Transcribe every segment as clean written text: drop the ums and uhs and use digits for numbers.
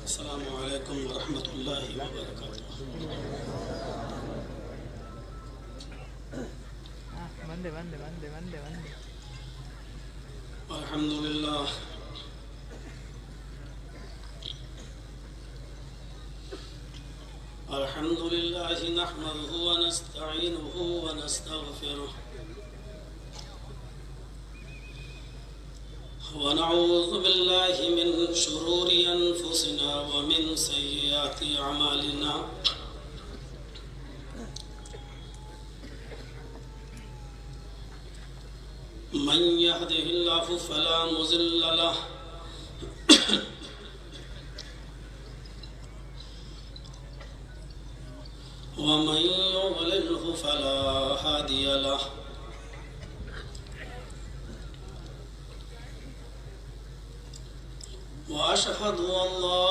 السلام علیکم ورحمۃ اللہ وبرکاتہ۔ الحمد للہ الحمد للہ نحمده ونستعینه ونستغفره ونعوذ باللہ من شرور انفسنا ومن سیئات اعمالنا من يهده الله فلا مضل له ومن يضلله فلا هادي له وأشهد أن لا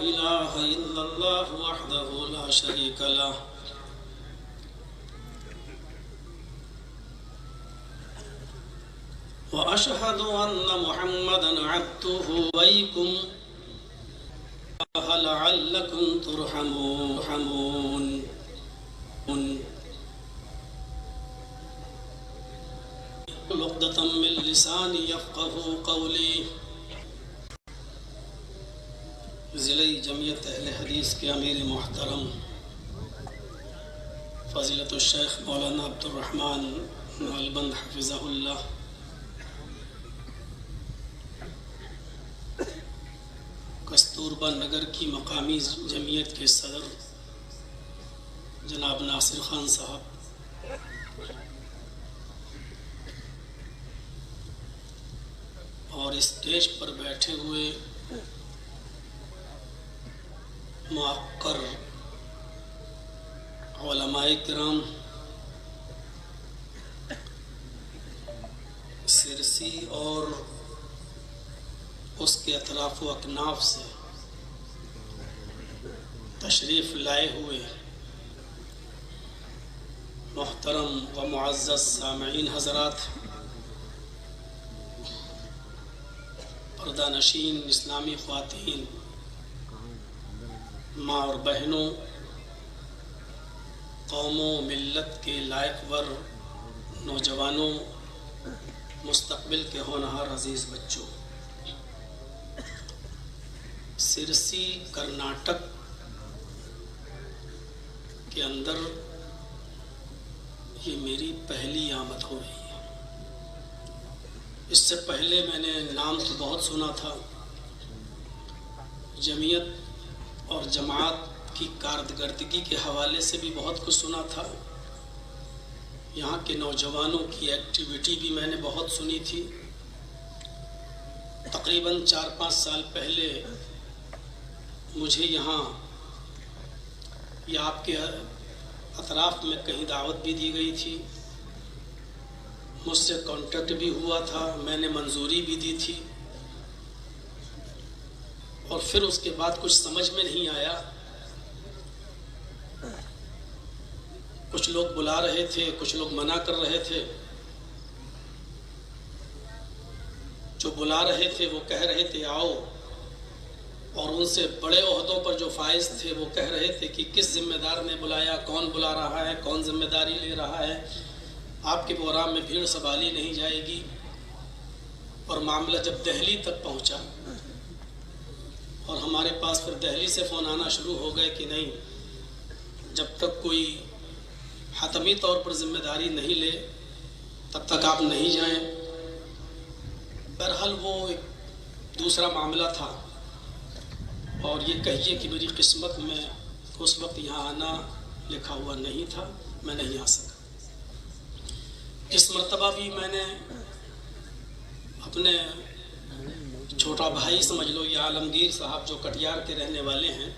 إله إلا الله وحده لا شريك له وأشهد أن محمدا عبده وإياكم لعلكم ترحمون عقدة من لساني يفقهوا قولي۔ ضلع جمعیت اہل حدیث کے امیر محترم فضیلت الشیخ مولانا عبد الرحمن نالبند حفظہ اللہ، کستوربا نگر کی مقامی جمعیت کے صدر جناب ناصر خان صاحب، اور اسٹیج پر بیٹھے ہوئے معقر علماء کرام، سرسی اور اس کے اطراف و اکناف سے تشریف لائے ہوئے محترم و معزز سامعین حضرات، پردہ نشین اسلامی خواتین، ماں اور بہنوں، قوموں ملت کے لائق ور نوجوانوں، مستقبل کے ہونہار عزیز بچوں، سرسی کرناٹک کے اندر یہ میری پہلی آمد ہو رہی ہے۔ اس سے پہلے میں نے نام تو بہت سنا تھا، جمعیت اور جماعت کی کارکردگی کے حوالے سے بھی بہت کچھ سنا تھا، یہاں کے نوجوانوں کی ایکٹیویٹی بھی میں نے بہت سنی تھی۔ تقریباً 4-5 سال پہلے مجھے یہاں یا آپ کے اطراف میں کہیں دعوت بھی دی گئی تھی، مجھ سے کانٹیکٹ بھی ہوا تھا، میں نے منظوری بھی دی تھی، اور پھر اس کے بعد کچھ سمجھ میں نہیں آیا۔ کچھ لوگ بلا رہے تھے، کچھ لوگ منع کر رہے تھے۔ جو بلا رہے تھے وہ کہہ رہے تھے آؤ، اور ان سے بڑے عہدوں پر جو فائز تھے وہ کہہ رہے تھے کہ کس ذمہ دار نے بلایا، کون بلا رہا ہے، کون ذمہ داری لے رہا ہے، آپ کے پروگرام میں بھیڑ سنبھالی نہیں جائے گی۔ اور معاملہ جب دہلی تک پہنچا اور ہمارے پاس پھر دہلی سے فون آنا شروع ہو گئے کہ نہیں، جب تک کوئی حتمی طور پر ذمہ داری نہیں لے تب تک آپ نہیں جائیں۔ بہرحال وہ ایک دوسرا معاملہ تھا، اور یہ کہیے کہ میری قسمت میں اس وقت یہاں آنا لکھا ہوا نہیں تھا، میں نہیں آ سکا۔ اس مرتبہ بھی میں نے اپنے چھوٹا بھائی سمجھ لو، یہ عالمگیر صاحب جو کٹیار کے رہنے والے ہیں،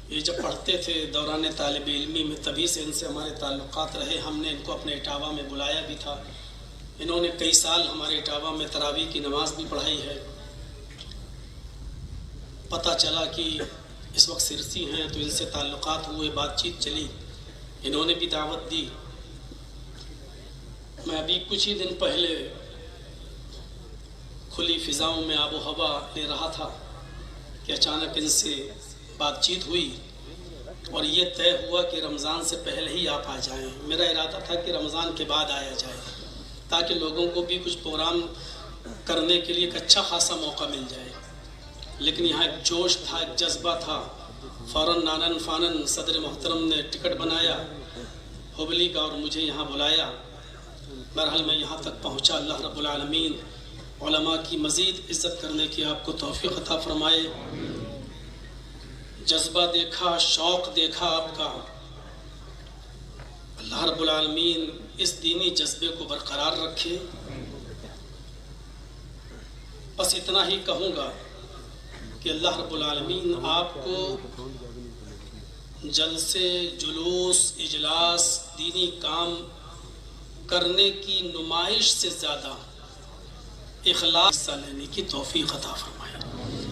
یہ جب پڑھتے تھے دوران طالب علمی میں تبھی سے ان سے ہمارے تعلقات رہے۔ ہم نے ان کو اپنے اٹاوہ میں بلایا بھی تھا، انہوں نے کئی سال ہمارے اٹاوہ میں تراویح کی نماز بھی پڑھائی ہے۔ پتہ چلا کہ اس وقت سرسی ہیں تو ان سے تعلقات ہوئے، بات چیت چلی، انہوں نے بھی دعوت دی۔ میں ابھی کچھ ہی دن پہلے کھلی فضاؤں میں آب و ہوا لے رہا تھا کہ اچانک ان سے بات چیت ہوئی اور یہ طے ہوا کہ رمضان سے پہلے ہی آپ آ جائیں۔ میرا ارادہ تھا کہ رمضان کے بعد آیا جائے تاکہ لوگوں کو بھی کچھ پروگرام کرنے کے لیے ایک اچھا خاصا موقع مل جائے، لیکن یہاں ایک جوش تھا، ایک جذبہ تھا۔ فوراً نانن فانن صدر محترم نے ٹکٹ بنایا ہبلی کا اور مجھے یہاں بلایا۔ بہرحال میں یہاں تک پہنچا۔ اللہ رب العالمین علماء کی مزید عزت کرنے کی آپ کو توفیق عطا فرمائے۔ جذبہ دیکھا، شوق دیکھا آپ کا، اللہ رب العالمین اس دینی جذبے کو برقرار رکھے۔ بس اتنا ہی کہوں گا کہ اللہ رب العالمین آپ کو جلسے، جلوس، اجلاس، دینی کام کرنے کی نمائش سے زیادہ اخلاص سے لینے کی توفیق عطا فرمائے،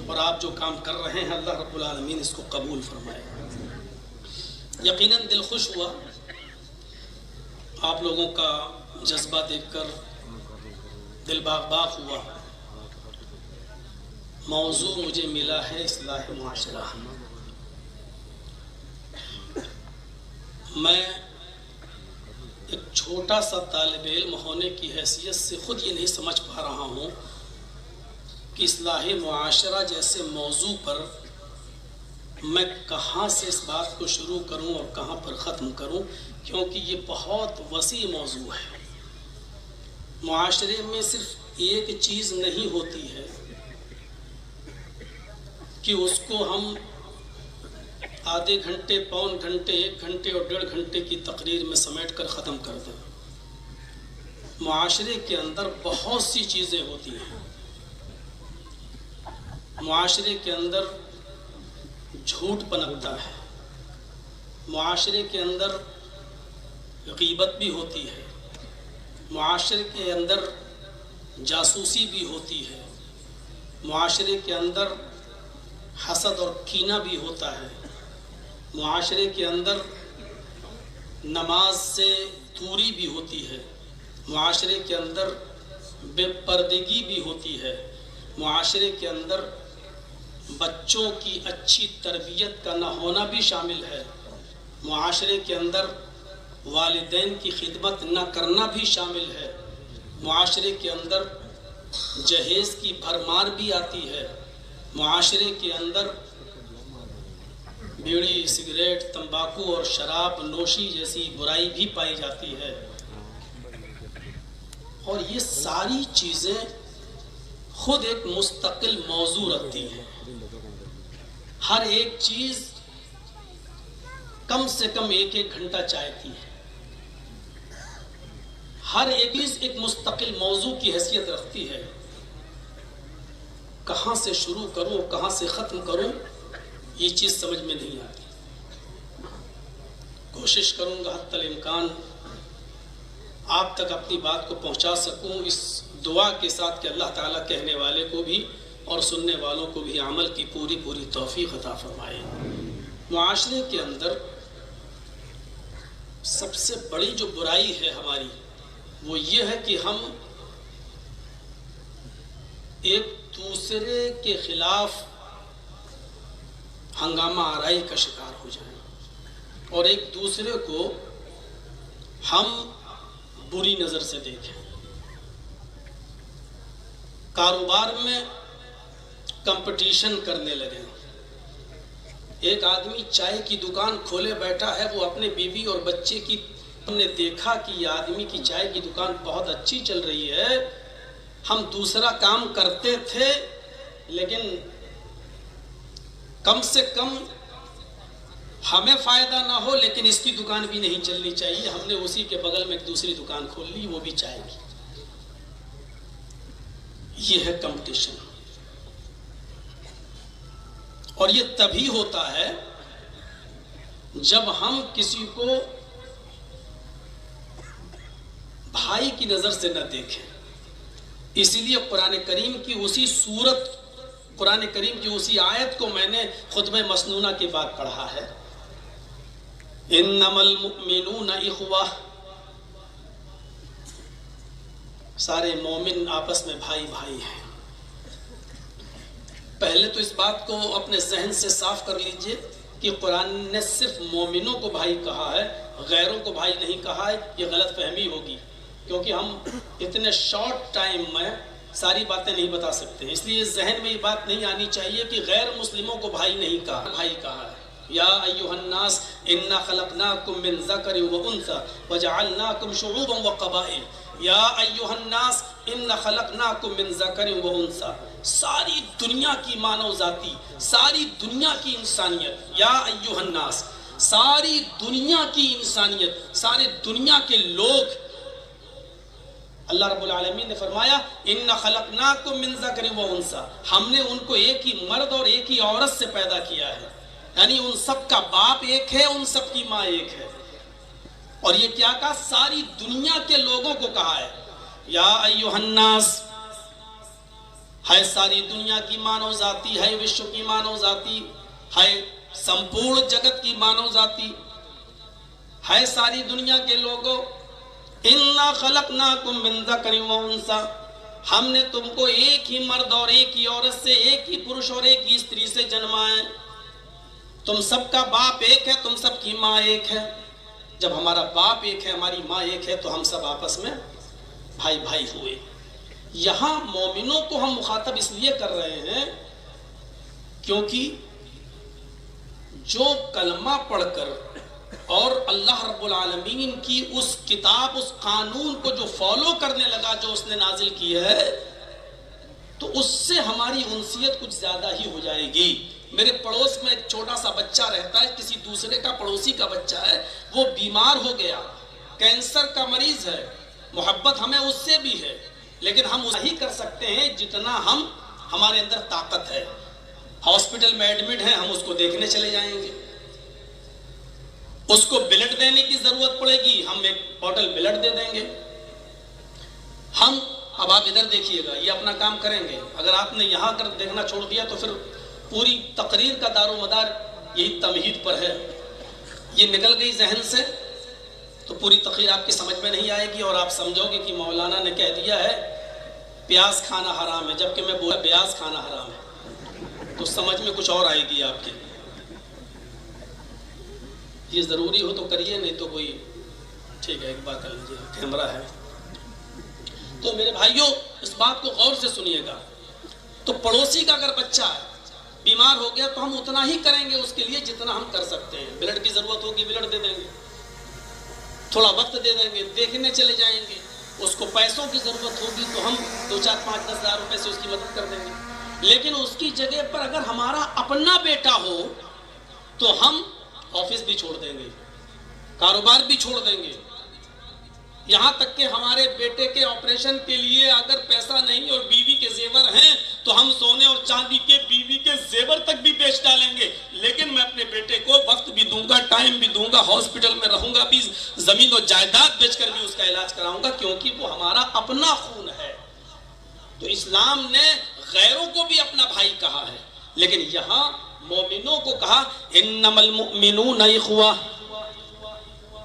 اور آپ جو کام کر رہے ہیں اللہ رب العالمین اس کو قبول فرمائے۔ یقیناً دل خوش ہوا، آپ لوگوں کا جذبہ دیکھ کر دل باغ باغ ہوا۔ موضوع مجھے ملا ہے اصلاح معاشرہ۔ میں ایک چھوٹا سا طالب علم ہونے کی حیثیت سے خود یہ نہیں سمجھ پا رہا ہوں کہ اصلاح معاشرہ جیسے موضوع پر میں کہاں سے اس بات کو شروع کروں اور کہاں پر ختم کروں، کیونکہ یہ بہت وسیع موضوع ہے۔ معاشرے میں صرف ایک چیز نہیں ہوتی ہے کہ اس کو ہم آدھے گھنٹے، پون گھنٹے، 1 گھنٹے اور 1.5 گھنٹے کی تقریر میں سمیٹ کر ختم کر دیں۔ معاشرے کے اندر بہت سی چیزیں ہوتی ہیں۔ معاشرے کے اندر جھوٹ پنپتا ہے، معاشرے کے اندر غیبت بھی ہوتی ہے، معاشرے کے اندر جاسوسی بھی ہوتی ہے، معاشرے کے اندر حسد اور کینہ بھی ہوتا ہے، معاشرے کے اندر نماز سے دوری بھی ہوتی ہے، معاشرے کے اندر بے پردگی بھی ہوتی ہے، معاشرے کے اندر بچوں کی اچھی تربیت کا نہ ہونا بھی شامل ہے، معاشرے کے اندر والدین کی خدمت نہ کرنا بھی شامل ہے، معاشرے کے اندر جہیز کی بھرمار بھی آتی ہے، معاشرے کے اندر بیڑی، سگریٹ، تمباکو اور شراب نوشی جیسی برائی بھی پائی جاتی ہے۔ اور یہ ساری چیزیں خود ایک مستقل موضوع رکھتی ہیں۔ ہر ایک چیز کم سے کم 1 گھنٹہ چاہتی ہے۔ ہر ایک چیز ایک مستقل موضوع کی حیثیت رکھتی ہے۔ کہاں سے شروع کروں، کہاں سے ختم کروں، یہ چیز سمجھ میں نہیں آتی۔ کوشش کروں گا حتی الامکان آپ تک اپنی بات کو پہنچا سکوں، اس دعا کے ساتھ کہ اللہ تعالیٰ کہنے والے کو بھی اور سننے والوں کو بھی عمل کی پوری توفیق عطا فرمائے۔ معاشرے کے اندر سب سے بڑی جو برائی ہے ہماری وہ یہ ہے کہ ہم ایک دوسرے کے خلاف ہنگامہ آرائی کا شکار ہو جائیں اور ایک دوسرے کو ہم بری نظر سے دیکھیں۔ کاروبار میں کمپٹیشن کرنے لگے۔ ایک آدمی چائے کی دکان کھولے بیٹھا ہے، وہ اپنے بیوی اور بچے کی ہم نے دیکھا کہ یہ آدمی کی چائے کی دکان بہت اچھی چل رہی ہے، ہم دوسرا کام کرتے تھے لیکن کم سے کم ہمیں فائدہ نہ ہو لیکن اس کی دکان بھی نہیں چلنی چاہیے، ہم نے اسی کے بغل میں ایک دوسری دکان کھول لی، وہ بھی چائے کی۔ یہ ہے کمپٹیشن، اور یہ تبھی ہوتا ہے جب ہم کسی کو بھائی کی نظر سے نہ دیکھیں۔ اس لیے قرآن کریم کی اسی سورت، قرآن کریم کی اسی آیت کو میں نے خطبہ مسنونہ کے بعد پڑھا ہے، انما المؤمنون اخوہ، سارے مومن آپس میں بھائی بھائی ہیں۔ پہلے تو اس بات کو اپنے ذہن سے صاف کر لیجئے کہ قرآن نے صرف مومنوں کو بھائی کہا ہے، غیروں کو بھائی نہیں کہا ہے، یہ غلط فہمی ہوگی، کیونکہ ہم اتنے شارٹ ٹائم میں ساری باتیں نہیں بتا سکتے، اس لیے ذہن میں یہ بات نہیں آنی چاہیے کہ غیر مسلموں کو بھائی نہیں کہا، بھائی کہا ہے۔ یا ایھا الناس انا خلقناکم من ذکر و انثی وجعلناکم شعوبا وقبائل، یا ایھا الناس انا خلقناکم من ذکر و انثی، ساری دنیا کی مانو ذاتی، ساری دنیا کی انسانیت، یا ایھا الناس، ساری دنیا کی انسانیت، سارے دنیا کے لوگ، اللہ رب العالمین نے فرمایا اِنَّا خَلَقْنَاكُم مِّن ذَكَرٍ وَأُنثىٰ، ہم نے ان کو ایک ہی مرد اور ایک ہی عورت سے پیدا کیا ہے، یعنی ان سب کا باپ ایک ہے، ان سب کی ماں ایک ہے۔ اور یہ کیا کہا؟ ساری دنیا کے لوگوں کو کہا ہے، یا ایھا الناس، ہے ساری دنیا کی مانو ذاتی، ہے وشو کی مانو ذاتی، ہے سمپورن جگت کی مانو ذاتی، ہے ساری دنیا کے لوگوں، اِنَّا خَلَقْنَاكُم مِّن ذَكَرٍ وَأُنثىٰ، ہم نے تم کو ایک ہی مرد اور ایک ہی عورت سے، ایک ہی پرش اور ایک ہی استری سے جنمائے، تم سب کا باپ ایک ہے، تم سب کی ماں ایک ہے۔ جب ہمارا باپ ایک ہے، ہماری ماں ایک ہے، تو ہم سب آپس میں بھائی بھائی ہوئے۔ یہاں مومنوں کو ہم مخاطب اس لیے کر رہے ہیں کیونکہ جو کلمہ پڑھ کر اور اللہ رب العالمین کی اس کتاب، اس قانون کو جو فالو کرنے لگا جو اس نے نازل کی ہے، تو اس سے ہماری انسیت کچھ زیادہ ہی ہو جائے گی۔ میرے پڑوس میں ایک چھوٹا سا بچہ رہتا ہے، کسی دوسرے کا پڑوسی کا بچہ ہے، وہ بیمار ہو گیا، کینسر کا مریض ہے، محبت ہمیں اس سے بھی ہے، لیکن ہم وہی کر سکتے ہیں جتنا ہمارے اندر طاقت ہے۔ ہاسپٹل میں ایڈمٹ ہے، ہم اس کو دیکھنے چلے جائیں گے، اس کو بلڈ دینے کی ضرورت پڑے گی، ہم ایک بوٹل بلڈ دے دیں گے۔ اب آپ ادھر دیکھیے گا، یہ اپنا کام کریں گے، اگر آپ نے یہاں کر دیکھنا چھوڑ دیا تو پھر پوری تقریر کا دار و مدار یہی تمہید پر ہے، یہ نکل گئی ذہن سے تو پوری تقریر آپ کی سمجھ میں نہیں آئے گی، اور آپ سمجھو گے کہ مولانا نے کہہ دیا ہے پیاز کھانا حرام ہے، جبکہ میں بولا پیاز کھانا حرام ہے، تو سمجھ میں کچھ اور آئے گی آپ کے۔ یہ ضروری ہو تو کریے، نہیں تو کوئی ٹھیک ہے ایک بات کر لیجیے، کیمرہ ہے۔ تو میرے بھائیوں اس بات کو غور سے سنیے گا، تو پڑوسی کا اگر بچہ بیمار ہو گیا تو ہم اتنا ہی کریں گے اس کے لیے جتنا ہم کر سکتے ہیں، بلڈ کی ضرورت ہوگی بلڈ دے دیں گے، تھوڑا وقت دے دیں گے، دیکھنے چلے جائیں گے، اس کو پیسوں کی ضرورت ہوگی تو ہم 2 4 5 10 ہزار روپے سے اس کی مدد کر دیں گے۔ لیکن اس کی جگہ پر اگر ہمارا اپنا بیٹا ہو تو ہم آفس بھی چھوڑ دیں گے، کاروبار بھی چھوڑ دیں گے، یہاں تک کہ ہمارے بیٹے کے آپریشن کے لیے اگر پیسہ نہیں اور بیوی کے زیور ہیں تو ہم سونے اور چاندی کے بیوی کے زیور تک بھی بیچ ڈالیں گے، لیکن میں اپنے بیٹے کو وقت بھی دوں گا، ٹائم بھی دوں گا، ہاسپٹل میں رہوں گا بھی، زمین و جائیداد بیچ کر بھی اس کا علاج کراؤں گا، کیونکہ وہ ہمارا اپنا خون ہے۔ تو اسلام نے غیروں کو بھی اپنا بھائی کہا ہے، لیکن یہاں مومنوں کو کہا انما المؤمنون اخوہ،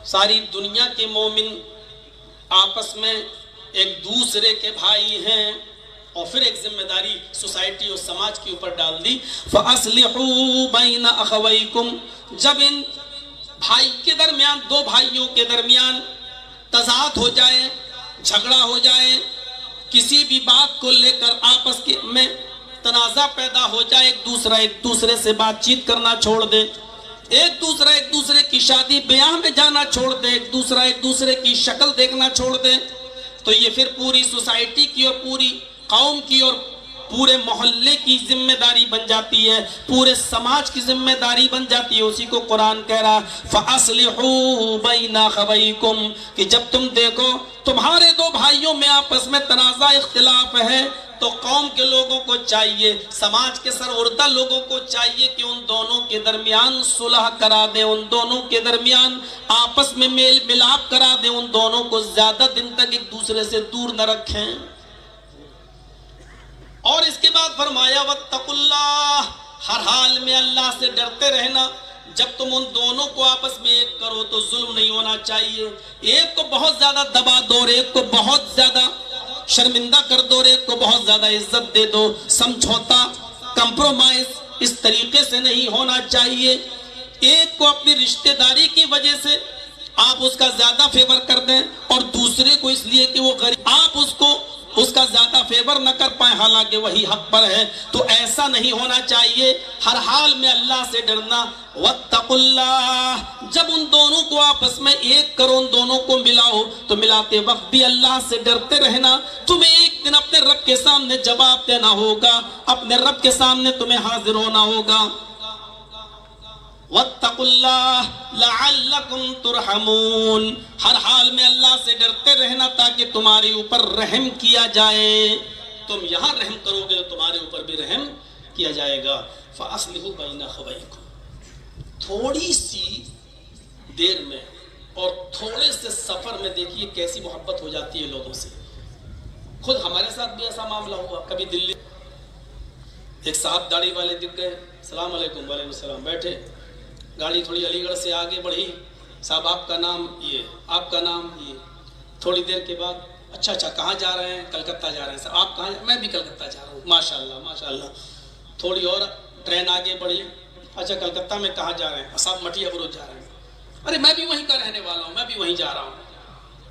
ساری دنیا کے مومن آپس میں ایک دوسرے کے بھائی ہیں۔ اور پھر ایک ذمہ داری سوسائٹی اور سماج کے اوپر ڈال دی، فَأَصْلِحُوا بَيْنَ أَخَوَيْكُمْ، جب ان بھائی کے درمیان، دو بھائیوں کے درمیان تضاد ہو جائے، جھگڑا ہو جائے، کسی بھی بات کو لے کر آپس میں تنازع پیدا ہو جائے، ایک دوسرے سے بات چیت کرنا چھوڑ دے، ایک دوسرے کی شادی بیاہ میں جانا چھوڑ دے، ایک دوسرے کی شکل دیکھنا چھوڑ دے، تو یہ پھر پوری سوسائٹی کی اور پوری قوم کی اور پورے محلے کی ذمہ داری بن جاتی ہے، پورے سماج کی ذمہ داری بن جاتی ہے۔ اسی کو قرآن کہہ رہا فَأَصْلِحُوا بَيْنَ أَخَوَيْكُمْ، کہ جب تم دیکھو تمہارے دو بھائیوں میں آپس میں تنازع اختلاف ہے تو قوم کے لوگوں کو چاہیے، سماج کے سربردہ لوگوں کو چاہیے کہ ان دونوں کے درمیان صلح کرا دیں، ان دونوں کے درمیان آپس میں میل ملاپ کرا دیں، ان دونوں کو زیادہ دن تک ایک دوسرے سے دور نہ رکھیں۔ اور اس کے بعد فرمایا وَاتَّقُوا اللَّهَ، ہر حال میں اللہ سے ڈرتے رہنا۔ جب تم ان دونوں کو آپس میں ایک کرو تو ظلم نہیں ہونا چاہیے، ایک کو بہت زیادہ دبا دو اور ایک کو بہت زیادہ شرمندہ کر دو اور ایک کو بہت زیادہ عزت دے دو۔ سمجھوتا کمپرومائز اس طریقے سے نہیں ہونا چاہیے. ایک کو اپنی رشتہ داری کی وجہ سے آپ اس کا زیادہ فیور کر دیں اور دوسرے کو اس لیے کہ وہ غریب آپ اس کا زیادہ فیور نہ کر پائیں حالانکہ وہی حق پر ہے. تو ایسا نہیں ہونا چاہیے. ہر حال میں اللہ سے ڈرنا. واتقوا اللہ، جب ان دونوں کو آپس میں ایک کرو، ان دونوں کو ملاؤ تو ملاتے وقت بھی اللہ سے ڈرتے رہنا. تمہیں ایک دن اپنے رب کے سامنے جواب دینا ہوگا، اپنے رب کے سامنے تمہیں حاضر ہونا ہوگا. واتقوا اللہ لعلکم ترحمون، ہر حال میں اللہ سے ڈرتے رہنا تاکہ تمہارے اوپر رحم کیا جائے. تم یہاں رحم کرو گے تو تمہارے اوپر بھی رحم کیا جائے گا. فاصلحوا بین اخویکم، تھوڑی سی دیر میں اور تھوڑے سے سفر میں دیکھیے کیسی محبت ہو جاتی ہے لوگوں سے. خود ہمارے ساتھ بھی ایسا معاملہ ہوا. کبھی دلی ایک صاحب داڑھی والے دکھ گئے، السلام علیکم. وعلیکم السلام. بیٹھے. گاڑی تھوڑی علی گڑھ سے آگے بڑھی. صاحب آپ کا نام یہ، آپ کا نام یہ. تھوڑی دیر کے بعد اچھا کہاں جا رہے ہیں؟ کلکتہ جا رہے ہیں. صاحب آپ کہاں؟ میں بھی کلکتہ جا رہا ہوں. ماشاء اللہ ماشاء اللہ. تھوڑی اور ٹرین آگے بڑھی. اچھا کلکتہ میں کہاں جا رہے ہیں؟ صاحب مٹیا بروج جا رہے ہیں. ارے میں بھی وہیں کا رہنے والا ہوں، میں بھی وہیں جا رہا ہوں.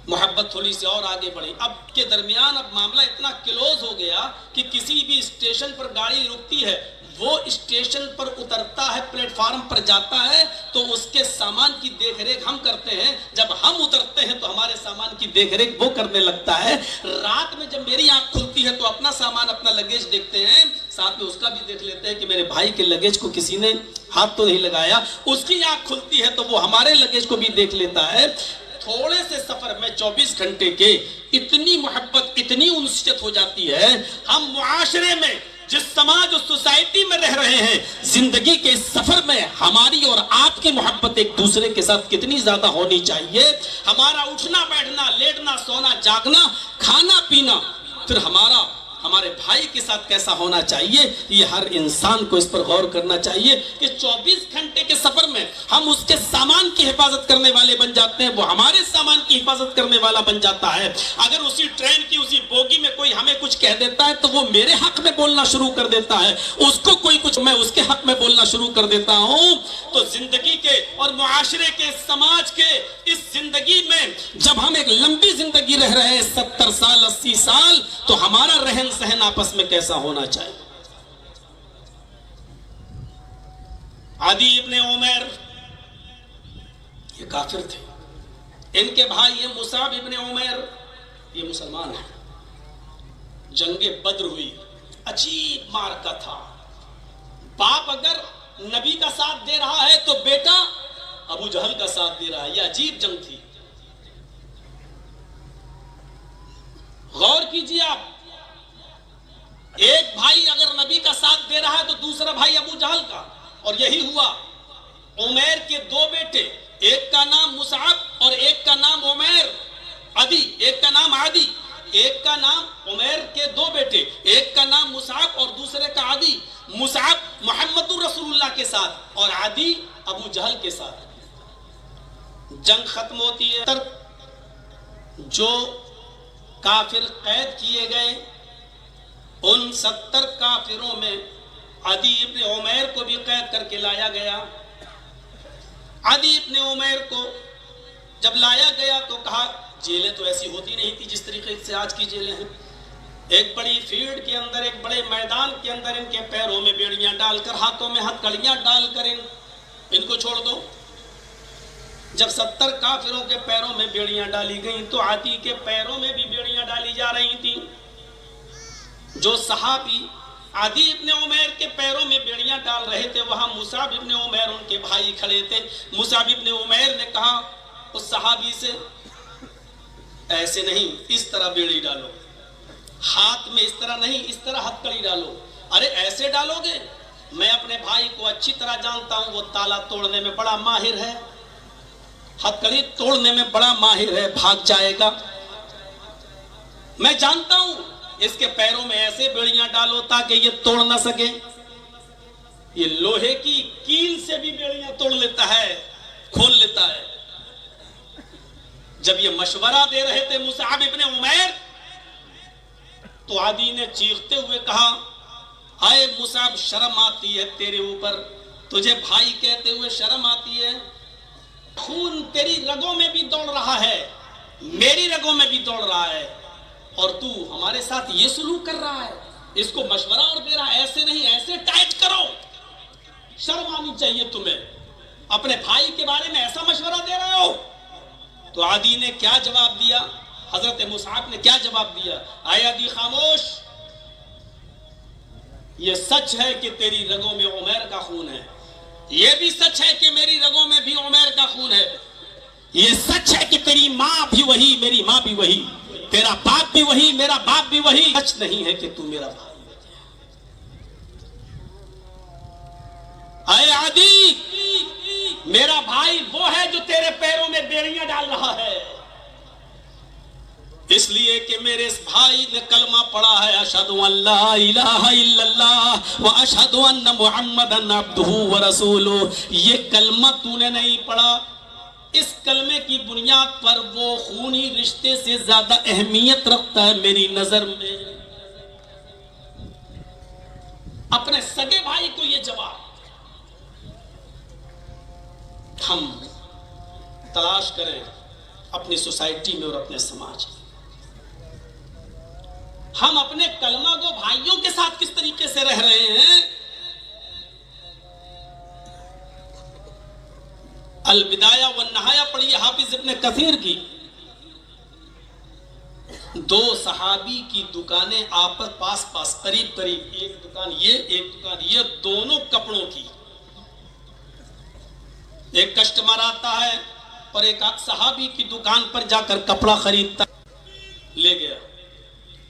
محبت تھوڑی سی اور آگے بڑھی. اب کے درمیان اب معاملہ اتنا کلوز ہو گیا کہ کسی بھی اسٹیشن پر گاڑی رکتی ہے، وہ اسٹیشن پر اترتا ہے، پلیٹ فارم پر جاتا ہے تو اس کے سامان کی دیکھ ریکھ ہم کرتے ہیں. جب ہم اترتے ہیں تو ہمارے سامان کی دیکھ ریکھ وہ کرنے لگتا ہے. رات میں جب میری آنکھ کھلتی ہے تو اپنا سامان، اپنا لگیج دیکھتے ہیں، ساتھ میں اس کا بھی دیکھ لیتے ہیں کہ میرے بھائی کے لگیج کو کسی نے ہاتھ تو نہیں لگایا. اس کی آنکھ کھلتی ہے تو وہ ہمارے لگیج کو بھی دیکھ لیتا ہے. تھوڑے سے سفر میں 24 گھنٹے کے اتنی محبت، اتنی انسیت ہو جاتی ہے. ہم معاشرے میں جس سماج اور سوسائٹی میں رہ رہے ہیں، زندگی کے اس سفر میں ہماری اور آپ کی محبت ایک دوسرے کے ساتھ کتنی زیادہ ہونی چاہیے. ہمارا اٹھنا بیٹھنا، لیٹنا سونا جاگنا، کھانا پینا، پھر ہمارے بھائی کے ساتھ کیسا ہونا چاہیے. یہ ہر انسان کو اس پر غور کرنا چاہیے کہ 24 گھنٹے کے سفر میں ہم اس کے سامان کی حفاظت کرنے والے بن جاتے ہیں، وہ ہمارے سامان کی حفاظت کرنے والا بن جاتا ہے. اگر اسی ٹرین کی اسی بوگی میں کوئی ہمیں کچھ کہہ دیتا ہے تو وہ میرے حق میں بولنا شروع کر دیتا ہے. اس کو کوئی کچھ، میں اس کے حق میں بولنا شروع کر دیتا ہوں. تو زندگی کے اور معاشرے کے، سماج کے اس زندگی میں جب ہم ایک لمبی زندگی رہ رہے ہیں، 70 سال 80 سال، تو ہمارا رہن سہن آپس میں کیسا ہونا چاہیے. عدی ابن عمیر یہ کافر تھے. ان کے بھائی یہ مصعب ابن عمیر یہ مسلمان ہیں. جنگ بدر ہوئی، عجیب معرکہ تھا. باپ اگر نبی کا ساتھ دے رہا ہے تو بیٹا ابو جہل کا ساتھ دے رہا ہے. یہ عجیب جنگ تھی. غور کیجیے آپ، ایک بھائی اگر نبی کا ساتھ دے رہا ہے تو دوسرا بھائی ابو جہل کا. اور یہی ہوا. عمیر کے 2 بیٹے، ایک کا نام مصعب اور ایک کا نام عمیر. عدی، ایک کا نام عدی، ایک کا نام عمیر کے 2 بیٹے، ایک کا نام مصعب اور دوسرے کا عدی. مصعب محمد رسول اللہ کے ساتھ اور عدی ابو جہل کے ساتھ. جنگ ختم ہوتی ہے. جو کافر قید کیے گئے ان 70 کافروں میں عدی ابن عمیر کو بھی قید کر کے لایا گیا. عدی ابن عمیر کو جب لایا گیا تو کہا، جیلیں تو ایسی ہوتی نہیں تھی جس طریقے سے آج کی جیلیں ہیں. ایک بڑی فیلڈ کے اندر، ایک بڑے میدان کے اندر ان کے پیروں میں بیڑیاں ڈال کر، ہاتھوں میں ہتھکڑیاں ڈال کر ان کو چھوڑ دو. جب 70 کافروں کے پیروں میں بیڑیاں ڈالی گئیں تو عدی کے پیروں میں بھی بیڑیاں ڈالی جا رہی تھیں. جو صحابی عدی ابن عمیر کے پیروں میں بیڑیاں ڈال رہے تھے، وہاں مصعب ابن عمیر ان کے بھائی کھڑے تھے. مصعب ابن عمیر نے کہا اس صحابی سے، ایسے نہیں، اس طرح بیڑی ڈالو، ہاتھ میں اس طرح نہیں، اس طرح ہتھکڑی ڈالو. ارے ایسے ڈالو گے؟ میں اپنے بھائی کو اچھی طرح جانتا ہوں، وہ تالا توڑنے میں بڑا ماہر ہے، ہتھکڑی توڑنے میں بڑا ماہر ہے، بھاگ جائے گا. میں جانتا ہوں، اس کے پیروں میں ایسے بیڑیاں ڈالو تاکہ یہ توڑ نہ سکے. یہ لوہے کی کیل سے بھی بیڑیاں توڑ لیتا ہے، کھول لیتا ہے. جب یہ مشورہ دے رہے تھے مصعب ابن عمیر تو عدی نے چیختے ہوئے کہا، آئے مصعب شرم آتی ہے تیرے اوپر، تجھے بھائی کہتے ہوئے شرم آتی ہے؟ خون تیری رگوں میں بھی دوڑ رہا ہے، میری رگوں میں بھی دوڑ رہا ہے، اور تو ہمارے ساتھ یہ سلوک کر رہا ہے، اس کو مشورہ اور دے رہا ہے، ایسے نہیں ایسے ٹائٹ کرو۔ شرم آنی چاہیے تمہیں، اپنے بھائی کے بارے میں ایسا مشورہ دے رہے ہو۔ تو عدی نے کیا جواب دیا؟ حضرت مصعب نے کیا جواب دیا؟ اے عدی خاموش، یہ سچ ہے کہ تیری رگوں میں عمیر کا خون ہے، یہ بھی سچ ہے کہ میری رگوں میں بھی عمیر کا خون ہے، یہ سچ ہے کہ تیری ماں بھی وہی میری ماں بھی وہی، تیرا باپ بھی وہی میرا باپ بھی وہی، سچ نہیں ہے کہ تو میرا بھائی۔ اے عدی، میرا بھائی وہ ہے جو تیرے پیروں میں بیڑیاں ڈال رہا ہے، اس لیے کہ میرے اس بھائی نے کلمہ پڑھا ہے، اشہد ان لا الہ الا اللہ و اشہد ان محمدن عبدہ و رسولہ۔ یہ کلمہ تو نے نہیں پڑھا، اس کلمے کی بنیاد پر وہ خونی رشتے سے زیادہ اہمیت رکھتا ہے میری نظر میں۔ اپنے سگے بھائی کو یہ جواب ہم تلاش کریں اپنی سوسائٹی میں اور اپنے سماج میں، ہم اپنے کلمہ گو بھائیوں کے ساتھ کس طریقے سے رہ رہے ہیں۔ البدایہ والنہایہ پڑھیے حافظ ابن کثیر کی، دو صحابی کی دکانیں آپس پاس پاس قریب قریب، ایک دکان یہ ایک دکان یہ، دونوں کپڑوں کی، ایک کسٹمر آتا ہے اور ایک صحابی کی دکان پر جا کر کپڑا خریدتا، لے گیا،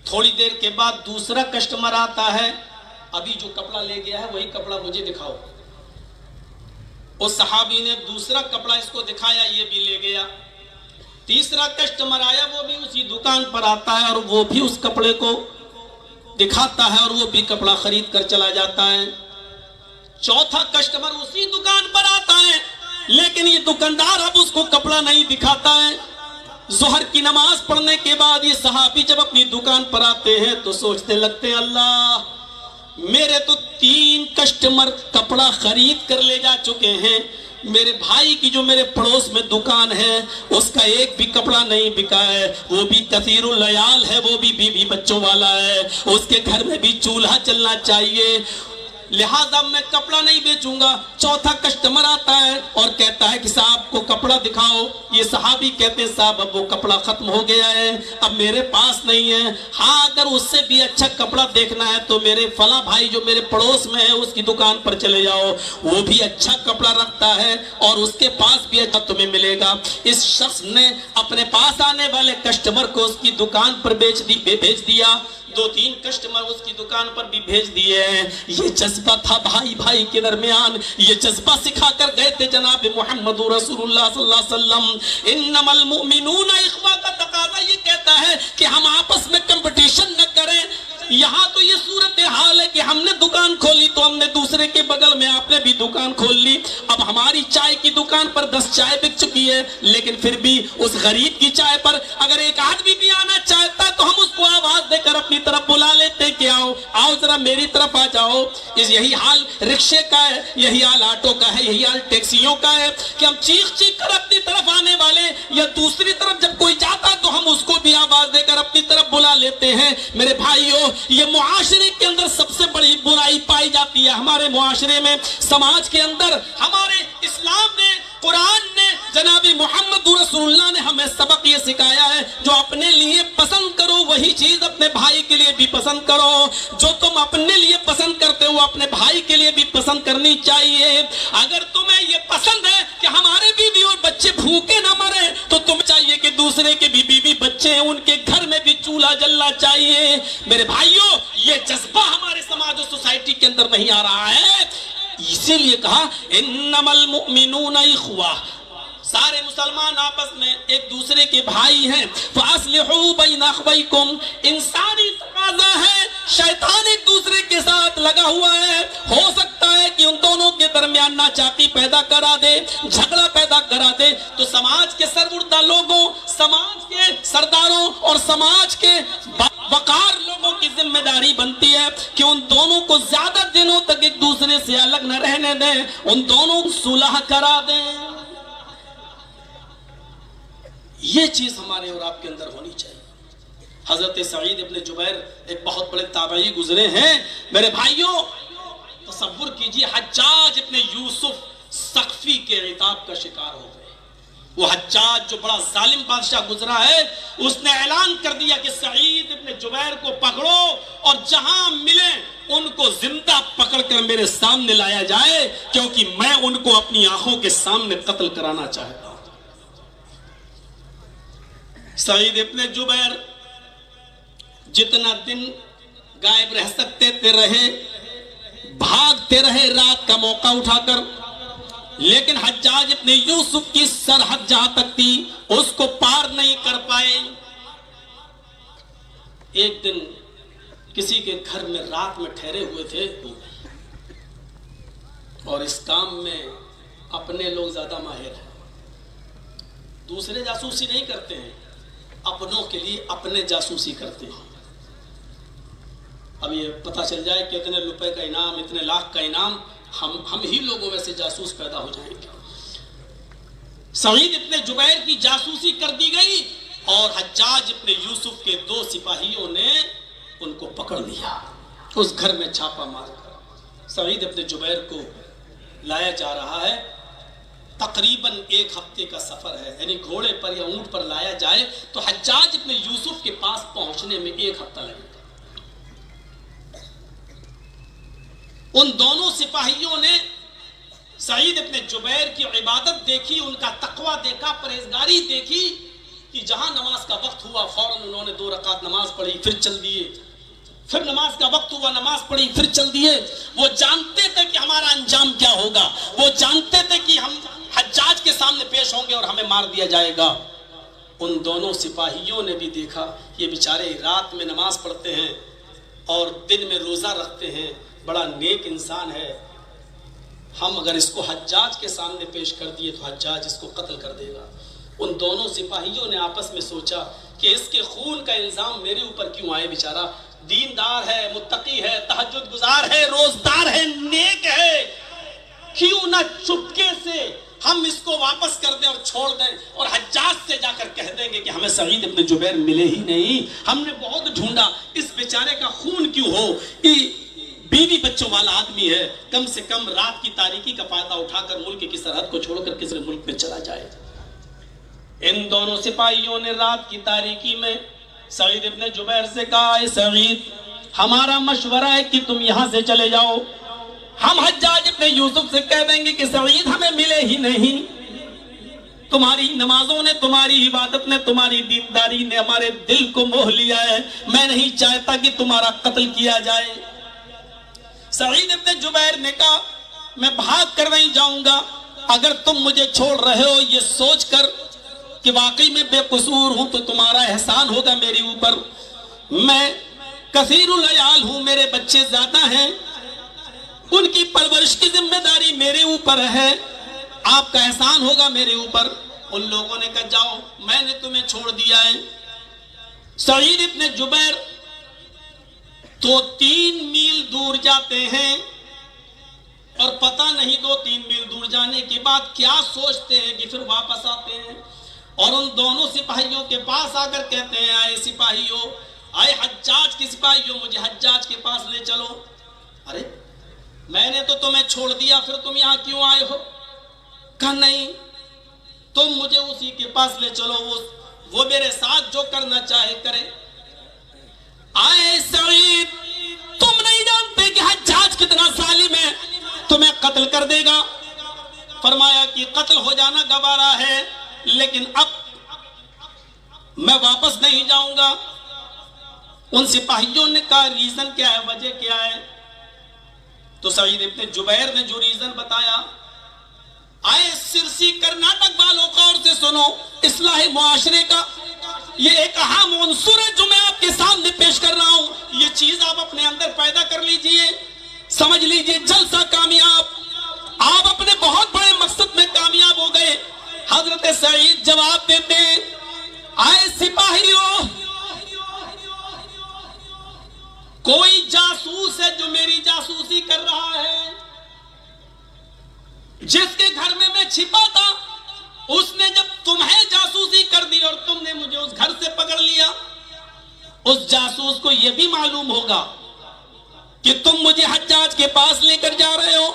تھوڑی دیر کے بعد دوسرا کسٹمر آتا ہے، ابھی جو کپڑا لے گیا ہے وہی کپڑا مجھے دکھاؤ، اس صحابی نے دوسرا کپڑا اس کو دکھایا، یہ بھی لے گیا، تیسرا کسٹمر آیا، وہ بھی اسی دکان پر آتا ہے اور وہ بھی اس کپڑے کو دکھاتا ہے اور وہ بھی کپڑا خرید کر چلا جاتا ہے، چوتھا کسٹمر اسی دکان پر آتا ہے لیکن یہ دکاندار اب اس کو کپڑا نہیں دکھاتا ہے۔ ظہر کی نماز پڑھنے کے بعد یہ صحابی جب اپنی دکان پر آتے ہیں تو سوچتے لگتے ہیں، اللہ میرے تو 3 کسٹمر کپڑا خرید کر لے جا چکے ہیں، میرے بھائی کی جو میرے پڑوس میں دکان ہے اس کا ایک بھی کپڑا نہیں بکا ہے، وہ بھی کثیر العیال ہے، وہ بھی بیوی بچوں والا ہے، اس کے گھر میں بھی چولہا چلنا چاہیے، لہذا میں کپڑا نہیں بیچوں گا۔ چوتھا کسٹمر آتا ہے اور کہتا ہے کہ صاحب کو کپڑا دکھاؤ، یہ صحابی کہتے ہیں صاحب اب وہ کپڑا ختم ہو گیا ہے، اب میرے پاس نہیں ہے، ہاں اگر اس سے بھی اچھا کپڑا دیکھنا ہے تو میرے فلاں بھائی جو میرے پڑوس میں ہے اس کی دکان پر چلے جاؤ، وہ بھی اچھا کپڑا رکھتا ہے اور اس کے پاس بھی اچھا تمہیں ملے گا۔ اس شخص نے اپنے پاس آنے والے کسٹمر کو اس کی دکان پر بھیج دیا، 2-3 کسٹمر اس کی دکان پر بھی بھیج دیے ہیں۔ یہ جذبہ تھا بھائی بھائی کے درمیان، یہ جذبہ سکھا کر گئے تھے جناب محمد رسول اللہ صلی اللہ علیہ وسلم۔ انما المؤمنون اخوہ کا تقاضا یہ کہتا ہے کہ ہم آپس میں کمپٹیشن نہ کریں۔ یہاں تو یہ صورتحال ہے کہ ہم نے دکان کھولی تو ہم نے دوسرے کے بغل میں آپ نے بھی دکان کھول لی، اب ہماری چائے کی دکان پر 10 چائے بک چکی ہے، لیکن پھر بھی اس غریب کی چائے پر اگر ایک آدمی بھی آنا چاہتا ہے تو ہم اس کو آواز دے کر اپنی طرف بلا لیتے کہ آؤ آؤ ذرا میری طرف آ جاؤ۔ یہی حال رکشے کا ہے، یہی حال آٹو کا ہے، یہی حال ٹیکسیوں کا ہے کہ ہم چیخ چیخ کر اپنی طرف آنے والے یا دوسری طرف جب کوئی جاتا تو ہم اس کو بھی آواز دے کر اپنی طرف بلا لیتے ہیں۔ میرے بھائیوں، یہ معاشرے کے اندر سب سے بڑی برائی پائی جاتی ہے، ہمارے معاشرے میں، سماج کے اندر۔ ہمارے اسلام نے، قرآن نے، جناب محمد رسول اللہ نے ہمیں سبق یہ سکھایا ہے، جو اپنے لیے پسند کرو وہی چیز اپنے بھائی کے لیے بھی پسند کرو، جو تم اپنے لیے پسند کرتے ہو اپنے بھائی کے لیے بھی پسند کرنی چاہیے۔ اگر تمہیں یہ پسند ہے کہ ہمارے بیوی اور بچے بھوکے نہ مرے تو تمہیں چاہیے کہ دوسرے کے بھی بیوی بچے ہیں ان کے گھر میں بھی چولہا جلنا چاہیے۔ میرے بھائیوں، یہ جذبہ ہمارے سماج و سوسائٹی کے اندر نہیں آ رہا ہے، اسی لیے کہا انما المؤمنون اخوہ، سارے مسلمان آپس میں ایک دوسرے کے بھائی ہیں۔ فَأَصْلِحُوا بَيْنَ أَخْوَيْكُمْ، انسانی تقاضا ہے، شیطان ایک دوسرے کے ساتھ لگا ہوا ہے، ہو سکتا ہے کہ ان دونوں کے درمیان ناچاقی پیدا کرا دے، جھگڑا پیدا کرا دے، تو سماج کے سربردہ لوگوں، سماج کے سرداروں اور سماج کے وقار لوگوں کی ذمہ داری بنتی ہے کہ ان دونوں کو زیادہ دنوں تک ایک دوسرے سے الگ نہ رہنے دیں، ان دونوں صلح کرا دیں۔ یہ چیز ہمارے اور آپ کے اندر ہونی چاہیے۔ حضرت سعید ابن جبیر ایک بہت بڑے تابعی گزرے ہیں میرے بھائیوں۔ تصور کیجئے حجاج ابن یوسف ثقفی کے عتاب کا شکار ہو گئے۔ وہ حجاج جو بڑا ظالم بادشاہ گزرا ہے، اس نے اعلان کر دیا کہ سعید ابن جبیر کو پکڑو اور جہاں ملے ان کو زندہ پکڑ کر میرے سامنے لایا جائے، کیونکہ میں ان کو اپنی آنکھوں کے سامنے قتل کرانا چاہتا ہوں۔ سعید ابن جبیر جتنا دن غائب رہ سکتے تھے رہے، بھاگتے رہے رات کا موقع اٹھا کر، لیکن حجاج ابن یوسف کی سرحد جہاں تک تھی اس کو پار نہیں کر پائے۔ ایک دن کسی کے گھر میں رات میں ٹھہرے ہوئے تھے، اور اس کام میں اپنے لوگ زیادہ ماہر ہیں، دوسرے جاسوسی نہیں کرتے ہیں، اپنوں کے لیے اپنے جاسوسی کرتے ہیں۔ اب یہ پتہ چل جائے کہ اتنے روپے کا انعام، اتنے لاکھ کا انعام، ہم ہی لوگوں میں سے جاسوس پیدا ہو جائیں گے۔ سعید ابن جبیر کی جاسوسی کر دی گئی اور حجاج ابن یوسف کے 2 سپاہیوں نے ان کو پکڑ لیا۔ اس گھر میں چھاپا مار کر سعید ابن جبیر کو لایا جا رہا ہے۔ تقریباً 1 ہفتے کا سفر ہے، یعنی گھوڑے پر یا اونٹ پر لایا جائے تو حجاج ابن یوسف کے پاس پہنچنے میں 1 ہفتہ لگے گا۔ ان دونوں سپاہیوں نے سعید ابن جبیر کی عبادت دیکھی، ان کا تقوی دیکھا، پرہیزگاری دیکھی کہ جہاں نماز کا وقت ہوا فوراً انہوں نے 2 رکعت نماز پڑھی، پھر چل دیے۔ پھر نماز کا وقت ہوا، نماز پڑھی، پھر چل دیے۔ وہ جانتے تھے کہ ہمارا انجام کیا ہوگا، وہ جانتے تھے کہ ہم حجاج کے سامنے پیش ہوں گے اور ہمیں مار دیا جائے گا۔ ان دونوں سپاہیوں نے بھی دیکھا یہ بیچارے رات میں نماز پڑھتے ہیں اور دن میں روزہ رکھتے ہیں، بڑا نیک انسان ہے، ہم اگر اس کو حجاج کے سامنے پیش کر دیے تو حجاج اس کو قتل کر دے گا۔ ان دونوں سپاہیوں نے آپس میں سوچا کہ اس کے خون کا الزام میرے اوپر کیوں آئے، بیچارہ دیندار ہے، متقی ہے، تہجد گزار ہے، روزدار ہے، نیک ہے، کیوں نہ چپکے سے ہم اس کو واپس کر دیں اور چھوڑ دیں اور حجاج سے جا کر کہہ دیں گے کہ ہمیں سعید ابن جبیر ملے ہی نہیں، ہم نے بہت ڈھونڈا، اس بیچارے کا خون کیوں ہو، بیوی بچوں والا آدمی ہے، کم سے کم رات کی تاریکی کا فائدہ اٹھا کر ملک کی سرحد کو چھوڑ کر کسی ملک میں چلا جائے۔ ان دونوں سپاہیوں نے رات کی تاریکی میں سعید ابن جبیر سے کہا، اے سعید، ہمارا مشورہ ہے کہ تم یہاں سے چلے جاؤ، ہم حجاج ابن یوسف سے کہہ دیں گے کہ سعید ہمیں ملے ہی نہیں، تمہاری نمازوں نے، تمہاری عبادت نے، تمہاری دینداری نے ہمارے دل کو موہ لیا ہے، میں نہیں چاہتا کہ تمہارا قتل کیا جائے۔ سعید ابن جبیر نے کہا، میں بھاگ کر نہیں جاؤں گا، اگر تم مجھے چھوڑ رہے ہو یہ سوچ کر کہ واقعی میں بے قصور ہوں تو تمہارا احسان ہوگا میرے اوپر، میں کثیر العیال ہوں، میرے بچے زیادہ ہیں، ان کی پرورش کی ذمہ داری میرے اوپر ہے، آپ کا احسان ہوگا میرے اوپر۔ ان لوگوں نے کہا جاؤ، میں نے تمہیں چھوڑ دیا ہے۔ سعید ابن جبیر 2-3 میل دور جاتے ہیں اور پتہ نہیں 2-3 میل دور جانے کے بعد کیا سوچتے ہیں کہ پھر واپس آتے ہیں اور ان دونوں سپاہیوں کے پاس آ کر کہتے ہیں، آئے سپاہیوں، آئے حجاج کے سپاہیوں، مجھے حجاج کے پاس لے چلو۔ ارے میں نے تو تمہیں چھوڑ دیا، پھر تم یہاں کیوں آئے ہو؟ کہا نہیں، تم مجھے اسی کے پاس لے چلو، وہ میرے ساتھ جو کرنا چاہے کرے۔ آئے سعید، تم نہیں جانتے کہ حجاج کتنا ظالم ہے، تمہیں قتل کر دے گا۔ فرمایا کہ قتل ہو جانا گوارا ہے، لیکن اب میں واپس نہیں جاؤں گا۔ ان سپاہیوں نے کہا ریزن کیا ہے، وجہ کیا ہے؟ تو سعید ابن جبیر نے جو ریزن بتایا، آئے سرسی کرناٹک والوں غور سے سنو، اصلاح معاشرے کا یہ ایک اہم عنصر ہے جو میں آپ کے سامنے پیش کر رہا ہوں، یہ چیز آپ اپنے اندر پیدا کر لیجئے، سمجھ لیجئے، جلسہ کامیاب، آپ اپنے بہت بڑے مقصد میں کامیاب ہو گئے۔ حضرت سعید جواب دیتے ہیں، آئے سپاہیوں، کوئی جاسوس ہے جو میری جاسوسی کر رہا ہے، جس کے گھر میں چھپا تھا، اس نے جب تمہیں جاسوسی کر دی اور تم نے مجھے اس گھر سے پکڑ لیا، اس جاسوس کو یہ بھی معلوم ہوگا کہ تم مجھے حجاج کے پاس لے کر جا رہے ہو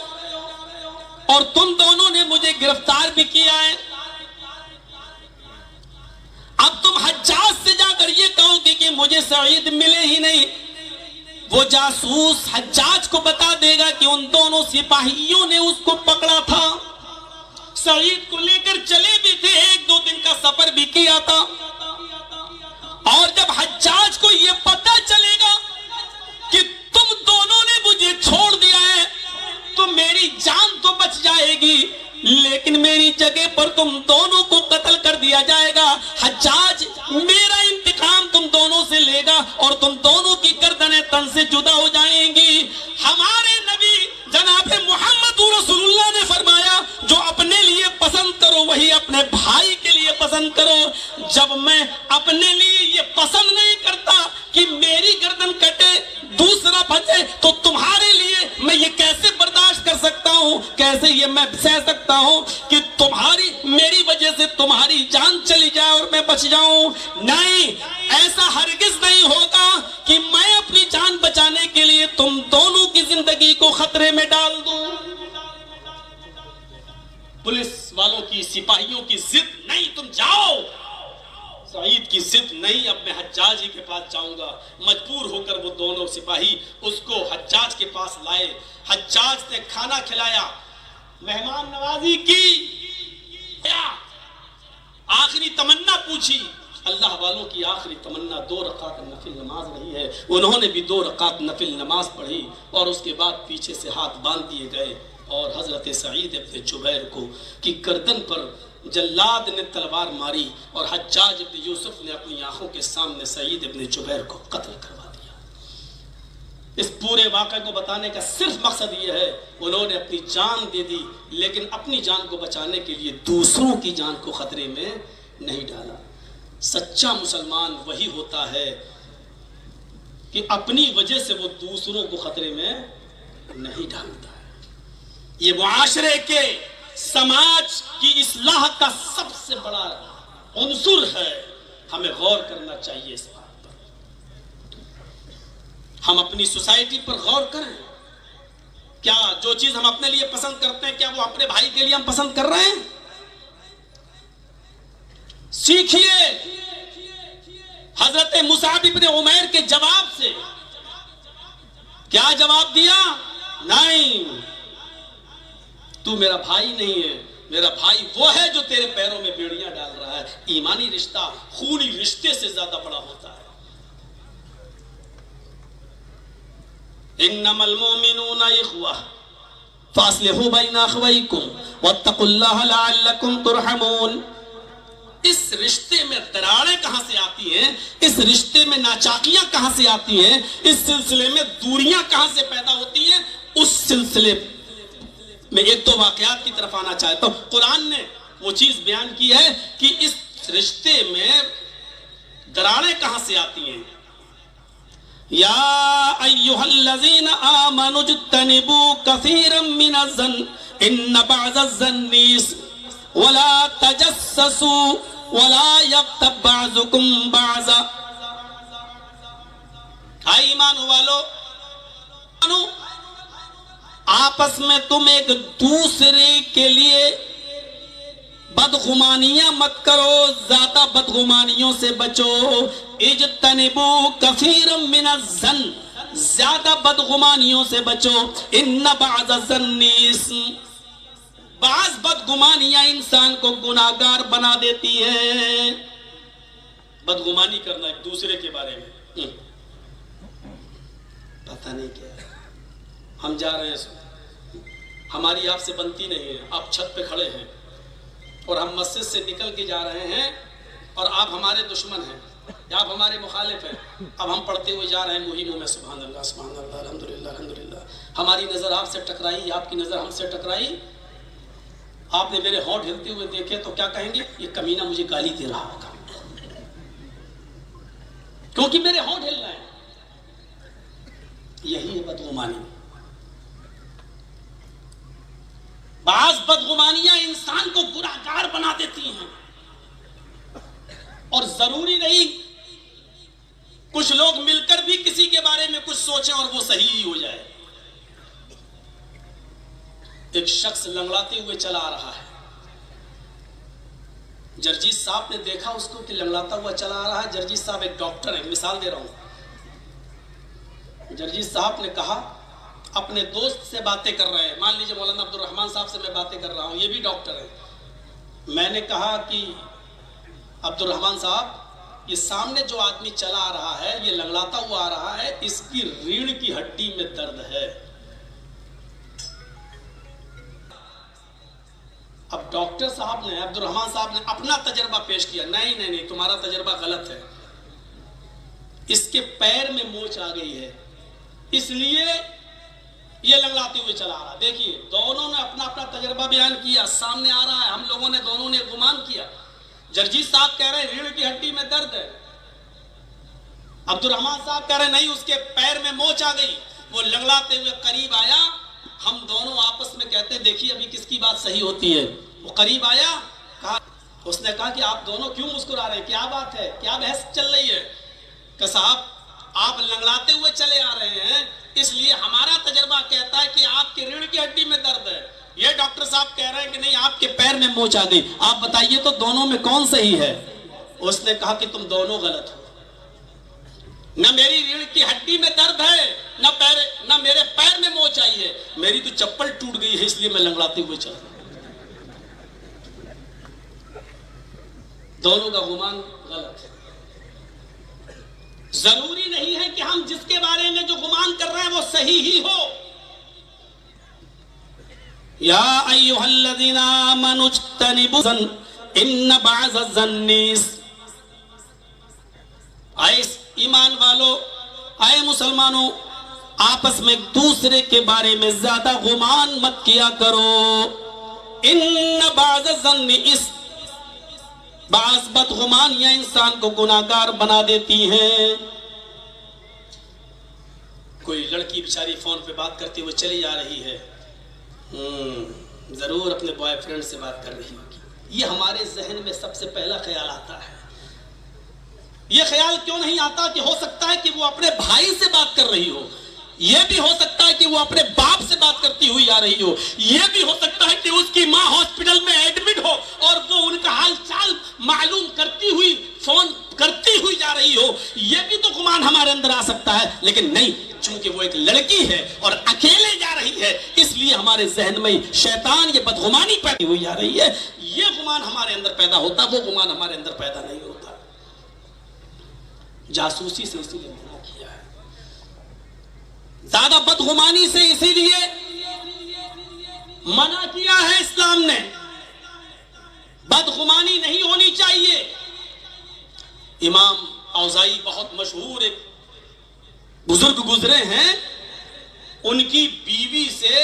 اور تم دونوں نے مجھے گرفتار بھی کیا ہے۔ اب تم حجاج سے جا کر یہ کہو گے کہ مجھے سعید ملے ہی نہیں، وہ جاسوس حجاج کو بتا دے گا کہ ان دونوں سپاہیوں نے اس کو پکڑا تھا، سعید کو لے کر چلے بھی تھے، 1-2 دن کا سفر بھی کیا تھا، اور جب حجاج کو یہ پتہ چلے گا کہ تم دونوں نے مجھے چھوڑ دیا ہے تو میری جان تو بچ جائے گی، لیکن میری جگہ پر تم دونوں کو قتل کر دیا جائے گا۔ حجاج میرا انتقام تم دونوں سے لے گا اور تم دونوں کی گردنیں تن سے جدا ہو جائیں گی۔ ہمارے نبی جناب محمد رسول اللہ نے فرمایا، جو اپنے لیے پسند کرو وہی اپنے بھائی کے لیے پسند کرو۔ جب میں اپنے لیے یہ پسند نہیں کرتا کہ میری گردن کٹے، دوسرا بچے، تو تمہارے لیے میں یہ کیسے برداشت کر سکتا ہوں، کیسے یہ میں سہ سکتا ہوں کہ تمہاری میری وجہ سے تمہاری جان چلی جائے اور میں بچ جاؤں؟ نہیں، ایسا ہرگز نہیں ہوگا کہ میں اپنی جان بچانے کے لیے تم دونوں کی زندگی کو خطرے میں ڈال دوں۔ پولیس والوں کی، سپاہیوں کی ضد نہیں تم جاؤ، سعید کی ضد نہیں اب میں حجاج ہی کے پاس جاؤں گا۔ مجبور ہو کر وہ دونوں سپاہی اس کو حجاج کے پاس لائے، حجاج نے کھانا کھلایا، مہمان نوازی کی، آخری تمنا پوچھی۔ اللہ والوں کی آخری تمنا 2 رکعت نفل نماز رہی ہے، انہوں نے بھی 2 رکعت نفل نماز پڑھی اور اس کے بعد پیچھے سے ہاتھ باندھ دیے گئے اور حضرت سعید ابن جبیر کو کی گردن پر جلاد نے تلوار ماری اور حجاج ابن یوسف نے اپنی آنکھوں کے سامنے سعید ابن جبیر کو قتل کروا دیا۔ اس پورے واقعے کو بتانے کا صرف مقصد یہ ہے، انہوں نے اپنی جان دے دی لیکن اپنی جان کو بچانے کے لیے دوسروں کی جان کو خطرے میں نہیں ڈالا۔ سچا مسلمان وہی ہوتا ہے کہ اپنی وجہ سے وہ دوسروں کو خطرے میں نہیں ڈالتا ہے۔ یہ معاشرے کے، سماج کی اصلاح کا سب سے بڑا عنصر ہے، ہمیں غور کرنا چاہیے اس بات پر۔ ہم اپنی سوسائٹی پر غور کریں، کیا جو چیز ہم اپنے لیے پسند کرتے ہیں کیا وہ اپنے بھائی کے لیے ہم پسند کر رہے ہیں؟ سیکھیے حضرت مصعب ابن عمیر کے جواب سے۔ کیا جواب دیا؟ نہیں، تو میرا بھائی نہیں ہے، میرا بھائی وہ ہے جو تیرے پیروں میں بیڑیاں ڈال رہا ہے۔ ایمانی رشتہ خونی رشتے سے زیادہ بڑا ہوتا ہے۔ انما المؤمنون اخوہ فاصلحوا بین اخویکم واتقوا اللہ لعلکم ترحمون۔ اس رشتے میں دراڑیں کہاں سے آتی ہیں، اس رشتے میں ناچاکیاں کہاں سے آتی ہیں، اس سلسلے میں دوریاں کہاں سے پیدا ہوتی ہیں، اس سلسلے میں 1-2 واقعات کی طرف آنا چاہتا ہوں۔ قرآن نے وہ چیز بیان کی ہے کہ اس رشتے میں دراڑیں کہاں سے آتی ہیں۔ یا ایھا الذین آمنوا اجتنبوا کثیرا من الظن ان بعض الظن ولا تجسسوا ولا یغتب بعضکم بعضا۔ ایمان والو، آپس میں تم ایک دوسرے کے لیے بدگمانیاں مت کرو، زیادہ بدگمانیوں سے بچو۔ اجتنبوا کثیرا من الظن، زیادہ بدگمانیوں سے بچو۔ ان بعض الظن اسم، بعض بدگمانیاں انسان کو گناہگار بنا دیتی ہیں۔ بدگمانی کرنا ایک دوسرے کے بارے میں، پتہ نہیں کیا ہے، ہم جا رہے ہیں، ہماری آپ سے بنتی نہیں ہے، آپ چھت پہ کھڑے ہیں اور ہم مسجد سے نکل کے جا رہے ہیں اور آپ ہمارے دشمن ہیں یا آپ ہمارے مخالف ہیں، اب ہم پڑھتے ہوئے جا رہے ہیں مہموں میں سبحان اللہ سبحان اللہ الحمدللہ الحمدللہ، ہماری نظر آپ سے ٹکرائی، آپ کی نظر ہم سے ٹکرائی، آپ نے میرے ہونٹ ہلتے ہوئے دیکھے تو کیا کہیں گے؟ یہ کمینہ مجھے گالی دے رہا ہوگا، کیونکہ میرے ہونٹ ہل رہے ہیں۔ یہی ہے بدگمانی. بعض بدگمانیاں انسان کو گناہگار بنا دیتی ہیں، اور ضروری نہیں کچھ لوگ مل کر بھی کسی کے بارے میں کچھ سوچیں اور وہ صحیح ہی ہو جائے. ایک شخص لنگڑاتے ہوئے چلا آ رہا ہے. جرجیت صاحب نے دیکھا اس کو کہ لنگڑاتا ہوا چلا آ رہا ہے. جرجیت صاحب ایک ڈاکٹر ہیں، مثال دے رہا ہوں. جرجیت صاحب نے کہا، اپنے دوست سے باتیں کر رہے ہیں، مان لیجئے مولانا عبد الرحمن صاحب سے میں باتیں کر رہا ہوں، یہ بھی ڈاکٹر ہیں. میں نے کہا کہ عبد الرحمن صاحب، یہ سامنے جو آدمی چلا آ رہا ہے، یہ لنگڑاتا ہوا آ رہا ہے، اس کی ریڑھ کی ہڈی میں درد ہے. اب ڈاکٹر صاحب نے، عبد الرحمن صاحب نے اپنا تجربہ پیش کیا. نہیں تمہارا تجربہ غلط ہے، اس کے پیر میں موچ آ گئی ہے، اس لیے یہ لنگڑاتے ہوئے چلا آ رہا. دیکھیے دونوں نے اپنا اپنا تجربہ بیان کیا، سامنے آ رہا ہے، ہم لوگوں نے دونوں نے گمان کیا. جرجیت صاحب کہہ رہے ہیں ریڑھ کی ہڈی میں درد ہے، عبد الرحمن صاحب کہہ رہے ہیں نہیں، اس کے پیر میں موچ آ گئی. وہ لنگڑاتے ہوئے قریب آیا، ہم دونوں آپس میں کہتے ہیں دیکھیے ابھی کس کی بات صحیح ہوتی ہے. وہ قریب آیا، کہا، اس نے کہا کہ آپ دونوں کیوں مسکرا رہے ہیں، کیا بات ہے، کیا بحث چل رہی ہے؟ کہ صاحب آپ لنگڑاتے ہوئے چلے آ رہے ہیں، اس لیے ہمارا تجربہ کہتا ہے کہ آپ کی ریڑھ کی ہڈی میں درد ہے. یہ ڈاکٹر صاحب کہہ رہے ہیں کہ نہیں، آپ کے پیر میں موچ آ گئی. آپ بتائیے تو دونوں میں کون صحیح ہے؟ اس نے کہا کہ تم دونوں غلط ہو. نہ میری ریڑھ کی ہڈی میں درد ہے، نہ میرے پیر میں موچ آئی ہے، میری تو چپل ٹوٹ گئی ہے، اس لیے میں لنگڑاتے ہوئے چل رہا ہوں. دونوں کا گمان غلط ہے. ضروری نہیں ہے کہ ہم جس کے بارے میں جو گمان کر رہے ہیں وہ صحیح ہی ہو. یا ایھا الذین آمنوا اجتنبوا الظن ان بعض الظن، اے ایمان والو، اے مسلمانوں، آپس میں ایک دوسرے کے بارے میں زیادہ گمان مت کیا کرو. ان بعض الظن، اس بعض بدگمانیاں انسان کو گناہگار بنا دیتی ہیں. کوئی لڑکی بیچاری فون پہ بات کرتے ہوئے چلی جا رہی ہے، ضرور اپنے بوائے فرینڈ سے بات کر رہی ہوگی. یہ ہمارے ذہن میں سب سے پہلا خیال آتا ہے. یہ خیال کیوں نہیں آتا کہ ہو سکتا ہے کہ وہ اپنے بھائی سے بات کر رہی ہو، یہ بھی ہو سکتا ہے کہ وہ اپنے باپ سے بات کرتی ہوئی آ رہی ہو، یہ بھی ہو سکتا ہے کہ اس کی ماں ہاسپٹل میں ایڈمٹ ہو اور وہ ان کا حال چال معلوم کرتی ہوئی فون کرتی ہوئی جا رہی ہو. یہ بھی تو گمان ہمارے اندر آ سکتا ہے. لیکن نہیں، چونکہ وہ ایک لڑکی ہے اور اکیلے جا رہی ہے، اس لیے ہمارے ذہن میں شیطان یہ بدگمانی پیدا ہوئی جا رہی ہے. یہ گمان ہمارے اندر پیدا ہوتا، وہ گمان ہمارے اندر پیدا نہیں ہوتا. جاسوسی سے اسی لیے منع کیا ہے، زیادہ بدگمانی سے اسی لیے منع کیا ہے اسلام نے. بدگمانی نہیں ہونی چاہیے. امام اوزائی بہت مشہور ایک بزرگ گزرے ہیں، ان کی بیوی سے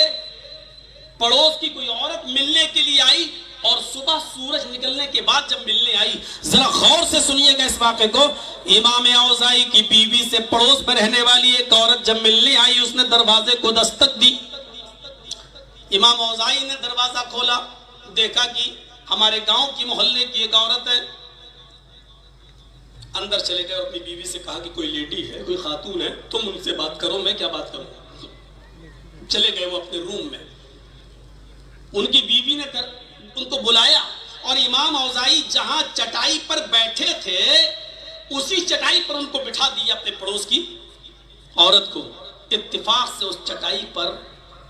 پڑوس کی کوئی عورت ملنے کے لیے آئی، اور صبح سورج نکلنے کے بعد جب ملنے آئی، ذرا غور سے سنیے گا اس واقعے کو. امام اوزائی کی بیوی سے پڑوس میں رہنے والی ایک عورت جب ملنے آئی، اس نے دروازے کو دستک دی. امام اوزائی نے دروازہ کھولا، دیکھا کہ ہمارے گاؤں کی محلے کی ایک عورت ہے. اندر چلے گئے اور اپنی بیوی سے کہا کہ کوئی لیڈی ہے، کوئی خاتون ہے، تم ان سے بات کرو، میں کیا بات کروں. چلے گئے وہ اپنے روم میں. ان کی بیوی نے ان کو بلایا، اور امام اوزائی جہاں چٹائی پر بیٹھے تھے اسی چٹائی پر ان کو بٹھا دیا اپنے پڑوس کی عورت کو. اتفاق سے اس چٹائی پر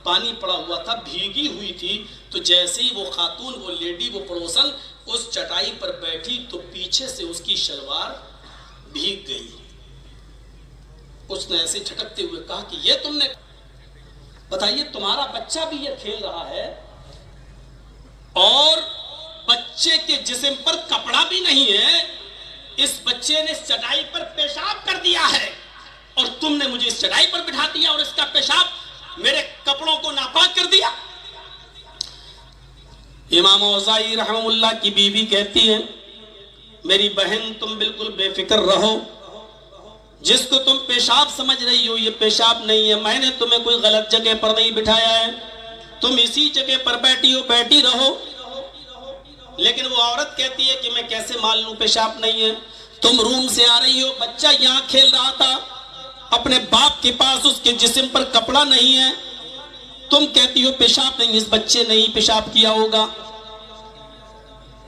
پانی پڑا ہوا تھا، بھیگی ہوئی تھی. تو جیسے ہی وہ خاتون، وہ لیڈی، وہ پڑوسن اس چٹائی پر بیٹھی تو پیچھے سے اس کی شلوار بھیگ گئی. اس نے ایسے جھٹکتے ہوئے کہا کہ یہ تم نے، بتائیے تمہارا بچہ بھی یہ کھیل رہا ہے اور بچے کے جسم پر کپڑا بھی نہیں ہے، اس بچے نے اس چٹائی پر پیشاب کر دیا ہے اور تم نے مجھے اس چٹائی پر بٹھا دیا اور اس کا پیشاب میرے کپڑوں کو ناپاک کر دیا. امام اوزائی رحمہ اللہ کی بیوی کہتی ہے، میری بہن تم بالکل بے فکر رہو، جس کو تم پیشاب سمجھ رہی ہو یہ پیشاب نہیں ہے، میں نے تمہیں کوئی غلط جگہ پر نہیں بٹھایا ہے، تم اسی جگہ پر بیٹھی ہو، بیٹھی رہو۔ لیکن وہ عورت کہتی ہے کہ میں کیسے مان لوں پیشاب نہیں ہے؟ تم روم سے آ رہی ہو، بچہ یہاں کھیل رہا تھا اپنے باپ کے پاس، اس کے جسم پر کپڑا نہیں ہے، تم کہتی ہو پیشاب نہیں، اس بچے نے ہی پیشاب کیا ہوگا۔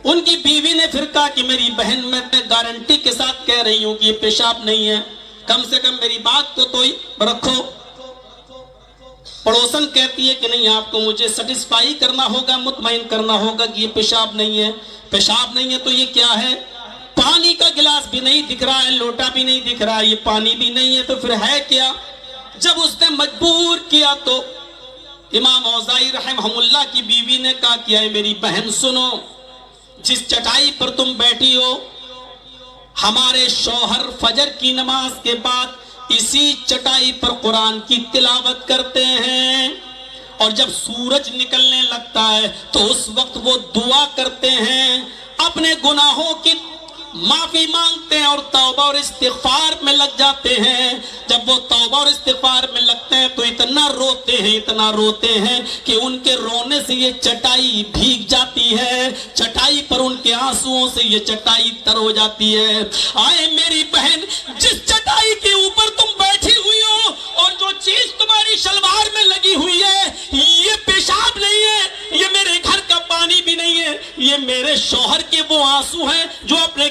ان کی بیوی نے پھر کہا کہ میری بہن، میں گارنٹی کے ساتھ کہہ رہی ہوں کہ یہ پیشاب نہیں ہے، کم سے کم میری بات کو تو رکھو۔ پڑوسن کہتی ہے کہ نہیں، آپ کو مجھے سیٹسفائی کرنا ہوگا، مطمئن کرنا ہوگا کہ یہ پیشاب نہیں ہے۔ پیشاب نہیں ہے تو یہ کیا ہے؟ پانی کا گلاس بھی نہیں دکھ رہا ہے، لوٹا بھی نہیں دکھ رہا ہے، یہ پانی بھی نہیں ہے تو پھر ہے کیا؟ جب اس نے مجبور کیا تو امام اوزاعی رحمہ اللہ کی بیوی نے کہا کہ اے میری بہن سنو، جس چٹائی پر تم بیٹھی ہو ہمارے شوہر فجر کی نماز کے بعد اسی چٹائی پر قرآن کی تلاوت کرتے ہیں، اور جب سورج نکلنے لگتا ہے تو اس وقت وہ دعا کرتے ہیں، اپنے گناہوں کی معافی مانگتے ہیں اور توبہ اور استغفار میں لگ جاتے ہیں۔ جب وہ توبہ اور استغفار میں لگتے ہیں تو اتنا روتے ہیں کہ ان کے رونے سے یہ چٹائی بھیگ جاتی ہے، چٹائی پر ان کے آنسوؤں سے یہ چٹائی تر ہو جاتی ہے۔ آئے میری بہن، جس چٹائی کے اوپر تم بیٹھی ہوئی ہو اور جو چیز تمہاری شلوار میں لگی ہوئی ہے یہ پیشاب نہیں ہے، یہ میرے گھر کا پانی بھی نہیں ہے، یہ میرے شوہر کے وہ آنسو ہیں جو اپنے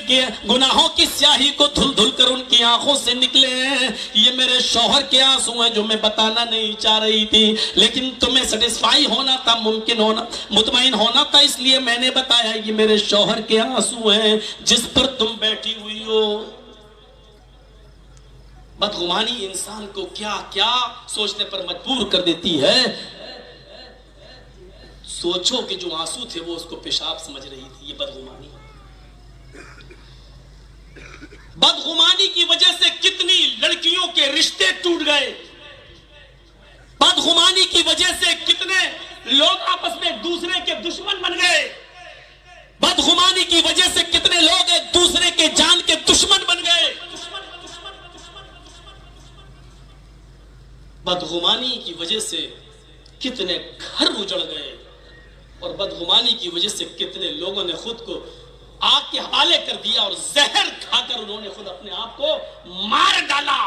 گناہوں کی سیاہی کو دھل دھل کر ان کی آنکھوں سے نکلے ہیں، یہ میرے شوہر کے آنسو ہیں جو میں بتانا نہیں چاہ رہی تھی، لیکن تمہیں سیٹسفائی ہونا تھا، ممکن ہونا، مطمئن ہونا تھا، اس لیے میں نے بتایا یہ میرے شوہر کے آنسو ہیں جس پر تم بیٹھی ہوئی ہو۔ بدگمانی انسان کو کیا کیا سوچنے پر مجبور کر دیتی ہے۔ سوچو کہ جو آنسو تھے وہ اس کو پیشاب سمجھ رہی تھی، یہ بدگمانی۔ بدگمانی کی وجہ سے کتنی لڑکیوں کے رشتے ٹوٹ گئے، بدگمانی کی وجہ سے کتنے لوگ آپس میں ایک دوسرے کے دشمن بن گئے، بدگمانی کی وجہ سے کتنے لوگ ایک دوسرے کے جان کے دشمن بن گئے۔ بدگمانی کی وجہ سے کتنے گھر اجڑ گئے، اور بدگمانی کی وجہ سے کتنے لوگوں نے خود کو آگ کے حوالے کر دیا اور زہر کھا کر انہوں نے خود اپنے آپ کو مار ڈالا۔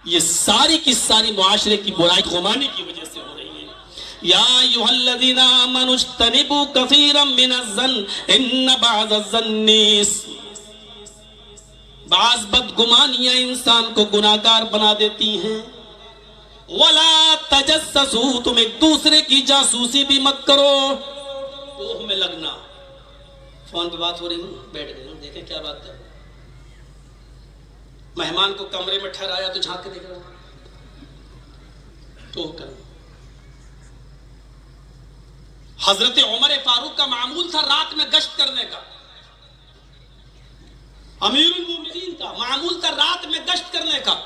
یہ ساری کی ساری معاشرے کی برائی بدگمانی کی وجہ سے ہو رہی ہے۔ یا ایھا الذین آمنوا اجتنبوا کثیرا من الظن ان بعض الظن، بعض بدگمانیاں انسان کو گناہگار بنا دیتی ہیں۔ ولا تجسسوا، تم ایک دوسرے کی جاسوسی بھی مت کرو۔ ٹوہ میں لگنا، فون پہ بات ہو رہی ہوں، بیٹھ گئے ہوں، دیکھیں کیا بات ہے، مہمان کو کمرے میں ٹھہرایا تو جھانک کے دیکھ رہا ہوں، ٹوہ کرنا۔ حضرت عمر فاروق کا معمول تھا رات میں گشت کرنے کا، امیر المومنین کا معمول تھا رات میں گشت کرنے کا،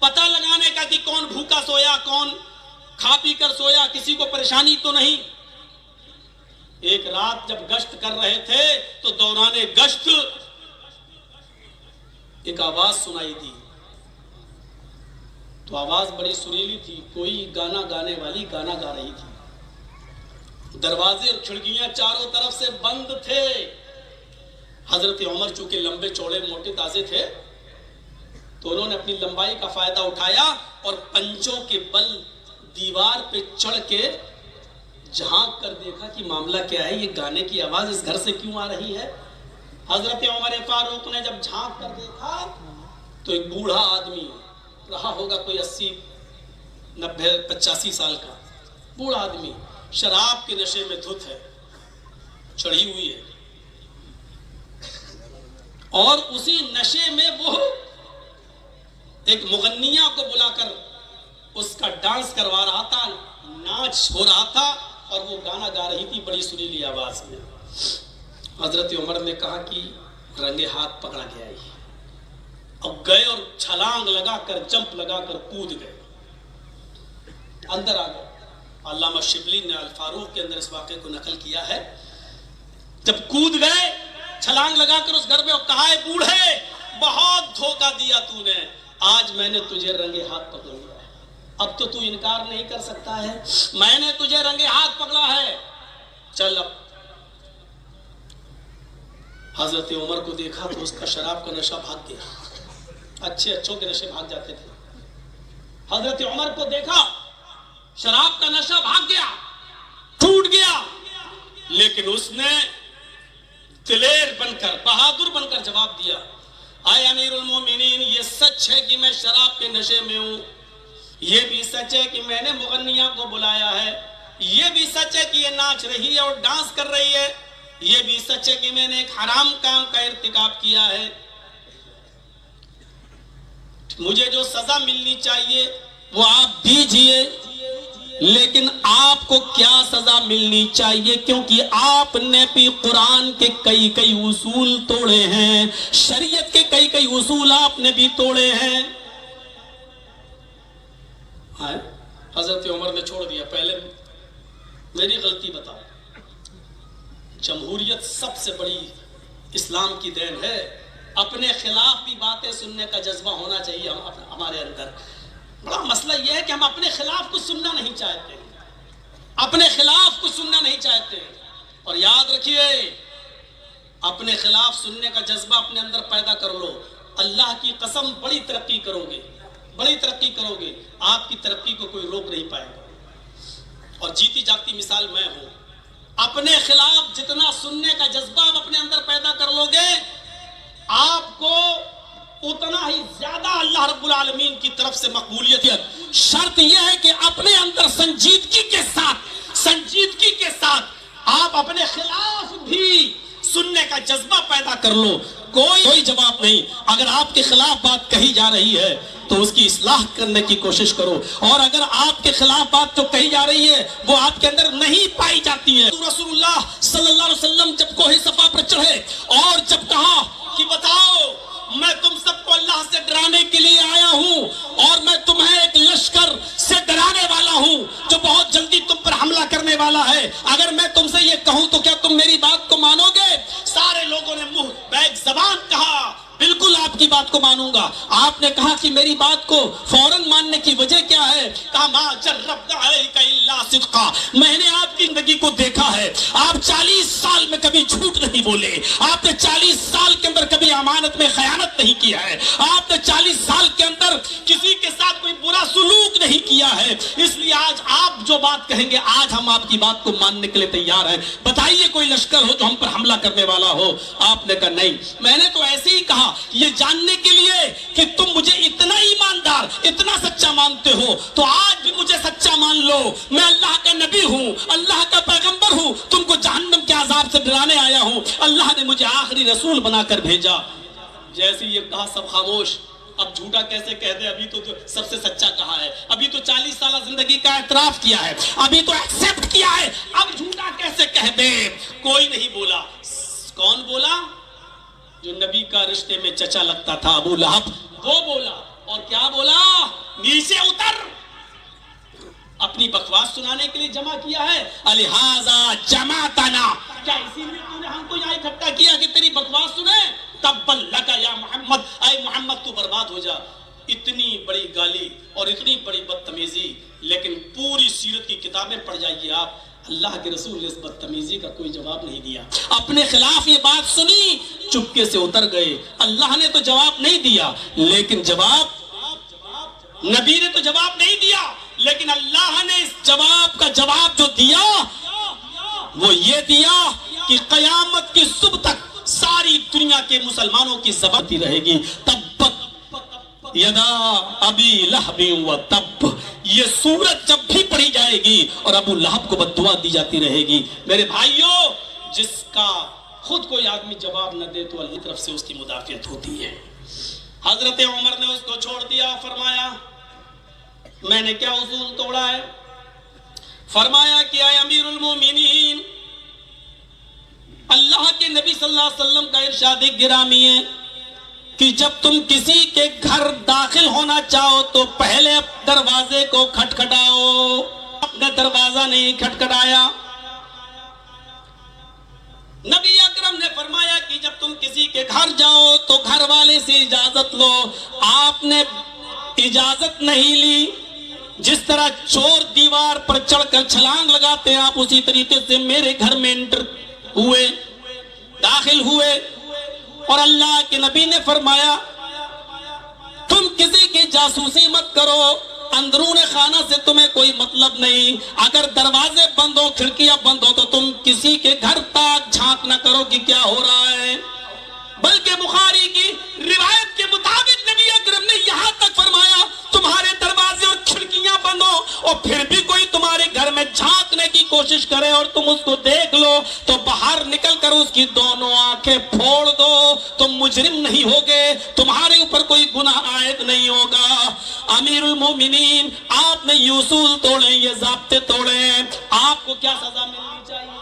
پتہ لگانے کا کہ کون بھوکا سویا، کون کھا پی کر سویا، کسی کو پریشانی تو نہیں۔ ایک رات جب گشت کر رہے تھے تو دوران گشت ایک آواز سنائی دی، تو آواز بڑی سریلی تھی، کوئی گانا گانے والی گانا گا رہی تھی، دروازے اور کھڑکیاں چاروں طرف سے بند تھے۔ حضرت عمر چونکہ لمبے چوڑے موٹے تازے تھے تو انہوں نے اپنی لمبائی کا فائدہ اٹھایا اور پنجوں کے بل دیوار پہ چڑھ کے جھانک کر دیکھا کہ معاملہ کیا ہے، یہ گانے کی آواز اس گھر سے کیوں آ رہی ہے۔ حضرت عمر فاروق نے جب جھانک کر دیکھا تو ایک بوڑھا آدمی رہا ہوگا، کوئی 80 90 85 سال کا بوڑھا آدمی، شراب کے نشے میں دھت ہے، چڑھی ہوئی ہے، اور اسی نشے میں وہ ایک مغنیہ کو بلا کر اس کا ڈانس کروا رہا تھا، ناچ ہو رہا تھا، اور وہ گانا گا رہی تھی بڑی سریلی آواز میں۔ حضرت عمر نے کہا کہ رنگے ہاتھ پکڑا گیا ہے، اب گئے اور چھلانگ لگا کر، جمپ لگا کر کود گئے، اندر آ گئے۔ علامہ شبلی نے الفاروق کے اندر اس واقعے کو نقل کیا ہے، جب کود گئے چھلانگ لگا کر اس گھر میں، کہا ہے بوڑھے بہت دھوکہ دیا تو نے، آج میں نے تجھے رنگے ہاتھ پکڑ لیا ہے، اب تو انکار نہیں کر سکتا ہے، میں نے تجھے رنگے ہاتھ پکڑا ہے، چل اب۔ حضرت عمر کو دیکھا تو اس کا شراب کا نشہ بھاگ گیا، اچھے اچھوں کے نشے بھاگ جاتے تھے، حضرت عمر کو دیکھا شراب کا نشہ بھاگ گیا، ٹوٹ گیا، لیکن اس نے دلیر بن کر، بہادر بن کر جواب دیا، اے امیر المومنین، یہ سچ ہے کہ میں شراب کے نشے میں ہوں، یہ بھی سچ ہے کہ میں نے مغنیہ کو بلایا ہے، یہ بھی سچ ہے کہ یہ ناچ رہی ہے اور ڈانس کر رہی ہے، یہ بھی سچ ہے کہ میں نے ایک حرام کام کا ارتکاب کیا ہے، مجھے جو سزا ملنی چاہیے وہ آپ دیجئے، لیکن آپ کو کیا سزا ملنی چاہیے، کیونکہ آپ نے بھی قرآن کے کئی کئی اصول توڑے ہیں، شریعت کے کئی کئی اصول آپ نے بھی توڑے ہیں۔ حضرت عمر نے چھوڑ دیا، پہلے میری غلطی بتاؤ، جمہوریت سب سے بڑی اسلام کی دین ہے، اپنے خلاف بھی باتیں سننے کا جذبہ ہونا چاہیے ہمارے اندر۔ بڑا مسئلہ یہ ہے کہ ہم اپنے خلاف کو سننا نہیں چاہتے، اپنے خلاف کو سننا نہیں چاہتے، اور یاد رکھیے اپنے خلاف سننے کا جذبہ اپنے اندر پیدا کر لو، اللہ کی قسم بڑی ترقی کرو گے، بڑی ترقی کرو گے، آپ کی ترقی کو کوئی روک نہیں پائے گا۔ اور جیتی جاگتی مثال میں ہوں، اپنے خلاف جتنا سننے کا جذبہ آپ اپنے اندر پیدا کر لو گے، آپ کو اتنا ہی زیادہ اللہ رب العالمین کی طرف سے مقبولیت ہے۔ شرط یہ ہے کہ اپنے اندر سنجیدگی کے ساتھ آپ اپنے خلاف بھی سننے کا جذبہ پیدا کر لو، کوئی جواب نہیں، اگر آپ کے خلاف بات کہی جا رہی ہے تو اس کی اصلاح کرنے کی کوشش کرو، اور اگر آپ کے خلاف بات جو کہی جا رہی ہے وہ آپ کے اندر نہیں پائی جاتی ہے۔ رسول اللہ صلی اللہ علیہ وسلم جب کوہ صفا پر چڑھے اور جب کہا کہ بتاؤ میں تم سب کو اللہ سے ڈرانے کے لیے آیا ہوں، اور میں تمہیں ایک لشکر سے ڈرانے والا ہوں جو بہت جلدی تم پر حملہ کرنے والا ہے، اگر میں تم سے یہ کہوں تو کیا تم میری بات کو مانو گے؟ سارے لوگوں نے منہ بیک زبان کہا بالکل آپ کی بات کو مانوں گا۔ آپ نے کہا کہ میری بات کو فوراً ماننے کی وجہ کیا ہے؟ کہا ما جربت علیک الا صدقا، میں نے آپ کی زندگی کو دیکھا ہے، آپ 40 سال میں کبھی جھوٹ نہیں بولے، آپ نے 40 سال کے اندر کبھی امانت میں خیانت نہیں کیا ہے، آپ نے 40 سال کے اندر کسی کے ساتھ کوئی برا سلوک نہیں کیا ہے، اس لیے آج آپ جو بات کہیں گے آج ہم آپ کی بات کو ماننے کے لیے تیار ہیں، بتائیے کوئی لشکر ہو جو ہم پر حملہ کرنے والا ہو؟ آپ نے کہا نہیں، میں نے تو ایسے ہی کہا یہ جاننے کے لیے کہ تم مجھے اتنا ایماندار، اتنا سچا مانتے ہو تو آج بھی مجھے سچا مان لو، میں اللہ کا نبی ہوں، اللہ کا پیغمبر ہوں، تم کو جہنم کے عذاب سے ڈرانے آیا ہوں، اللہ نے مجھے آخری رسول بنا کر بھیجا۔ جیسے یہ کہا سب خاموش، اب جھوٹا کیسے کہہ دے، ابھی تو سب سے سچا کہا ہے، ابھی تو 40 سالہ زندگی کا اعتراف کیا ہے، ابھی تو ایکسپٹ کیا ہے، اب جھوٹا کیسے کہہ دے؟ کوئی نہیں بولا۔ کون بولا؟ جو نبی کا رشتے میں چچا لگتا تھا، ابو لہب، وہ بولا، اور کیا بولا؟ نیچے اتر، اپنی بکواس سنانے کے لیے جمع کیا ہے، الہذا جمعتنا، کیا اسی لیے تو نے ہم کو یہاں اکٹھا کیا کہ تیری بکواس سنے؟ تبا لک یا محمد، اے محمد تو برباد ہو جا۔ اتنی بڑی گالی اور اتنی بڑی بدتمیزی، لیکن پوری سیرت کی کتابیں پڑھ جائیے آپ، اللہ کے رسول نے اس بدتمیزی کا کوئی جواب نہیں دیا، اپنے خلاف یہ بات سنی، چپکے سے اتر گئے، اللہ نے تو جواب نہیں دیا، لیکن نبی نے تو جواب نہیں دیا، لیکن اللہ نے اس جواب کا جواب جو دیا وہ یہ دیا کہ قیامت کی صبح تک ساری دنیا کے مسلمانوں کی زبان رہے گی، تبت یدا ابی لہب و تب، یہ سورت جب بھی پڑھی جائے گی اور ابو لہب کو بددعا دی جاتی رہے گی۔ میرے بھائیوں، جس کا خود کوئی آدمی جواب نہ دے تو اللہ کی طرف سے اس کی مدافعت ہوتی ہے۔ حضرت عمر نے اس کو چھوڑ دیا، فرمایا میں نے کیا اصول توڑا ہے؟ فرمایا کہ اے امیر المومنین، اللہ کے نبی صلی اللہ علیہ وسلم کا ارشاد گرامی ہے کہ جب تم کسی کے گھر داخل ہونا چاہو تو پہلے دروازے کو کھٹکھٹاؤ۔ آپ نے دروازہ نہیں کھٹکھٹایا۔ نبی اکرم نے فرمایا کہ جب تم کسی کے کے گھر جاؤ تو گھر والے سے اجازت لو. آپ نے اجازت نہیں لی. جس طرح چور دیوار پر چڑھ کر چھلانگ لگاتے ہیں آپ اسی طریقے سے میرے گھر میں انٹر ہوئے, داخل ہوئے. اور اللہ کے نبی نے فرمایا تم کسی کی جاسوسی مت کرو, اندرون خانہ سے تمہیں کوئی مطلب نہیں. اگر دروازے بند ہو کھڑکیاں بند ہو تو تم کسی کے گھر تک جھانک نہ کرو کہ کیا ہو رہا ہے. بلکہ بخاری کی روایت کے مطابق نبی اکرم نے یہاں تک فرمایا تمہارے دروازے اور کھڑکیاں بند ہو اور پھر بھی کوئی تمہارے گھر میں جھانکنے کی کوشش کرے اور تم اس کو دیکھ لو تو باہر نکل کر اس کی دونوں آنکھیں پھوڑ دو. تم مجرم نہیں ہوگے, تمہارے اوپر کوئی گناہ عائد نہیں ہوگا. امیر المومنین آپ نے یہ اصول توڑے, یہ ضابطے توڑے, آپ کو کیا سزا ملنی چاہیے؟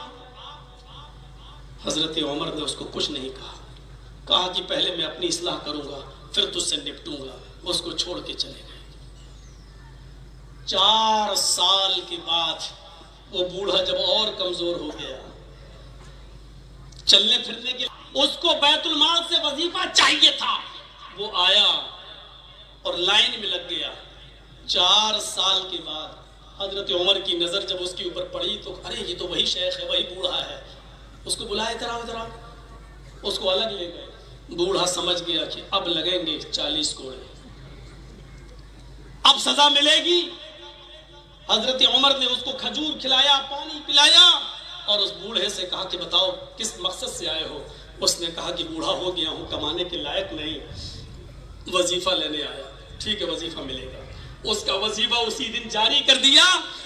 حضرت عمر نے اس کو کچھ نہیں کہا. کہا کہ پہلے میں اپنی اصلاح کروں گا پھر تجھ سے نپٹوں گا. اس کو چھوڑ کے چلے گئے. 4 سال کے بعد وہ بوڑھا جب اور کمزور ہو گیا, چلنے پھرنے کے اس کو بیت المال سے وظیفہ چاہیے تھا. وہ آیا اور لائن میں لگ گیا. 4 سال کے بعد حضرت عمر کی نظر جب اس کے اوپر پڑی تو ارے یہ تو وہی شیخ ہے, وہی بوڑھا ہے. اس کو بلایا ادھر آؤ. اس کو الگ لے گئے. بوڑھا سمجھ گیا کہ اب لگیں گے 40 کوڑے, اب سزا ملے گی. حضرت عمر نے اس کو کھجور کھلایا, پانی پلایا اور اس بوڑھے سے کہا کہ بتاؤ کس مقصد سے آئے ہو؟ اس نے کہا کہ بوڑھا ہو گیا ہوں, کمانے کے لائق نہیں, وظیفہ لینے آیا. ٹھیک ہے وظیفہ ملے گا. اس کا وظیفہ اسی دن جاری کر دیا.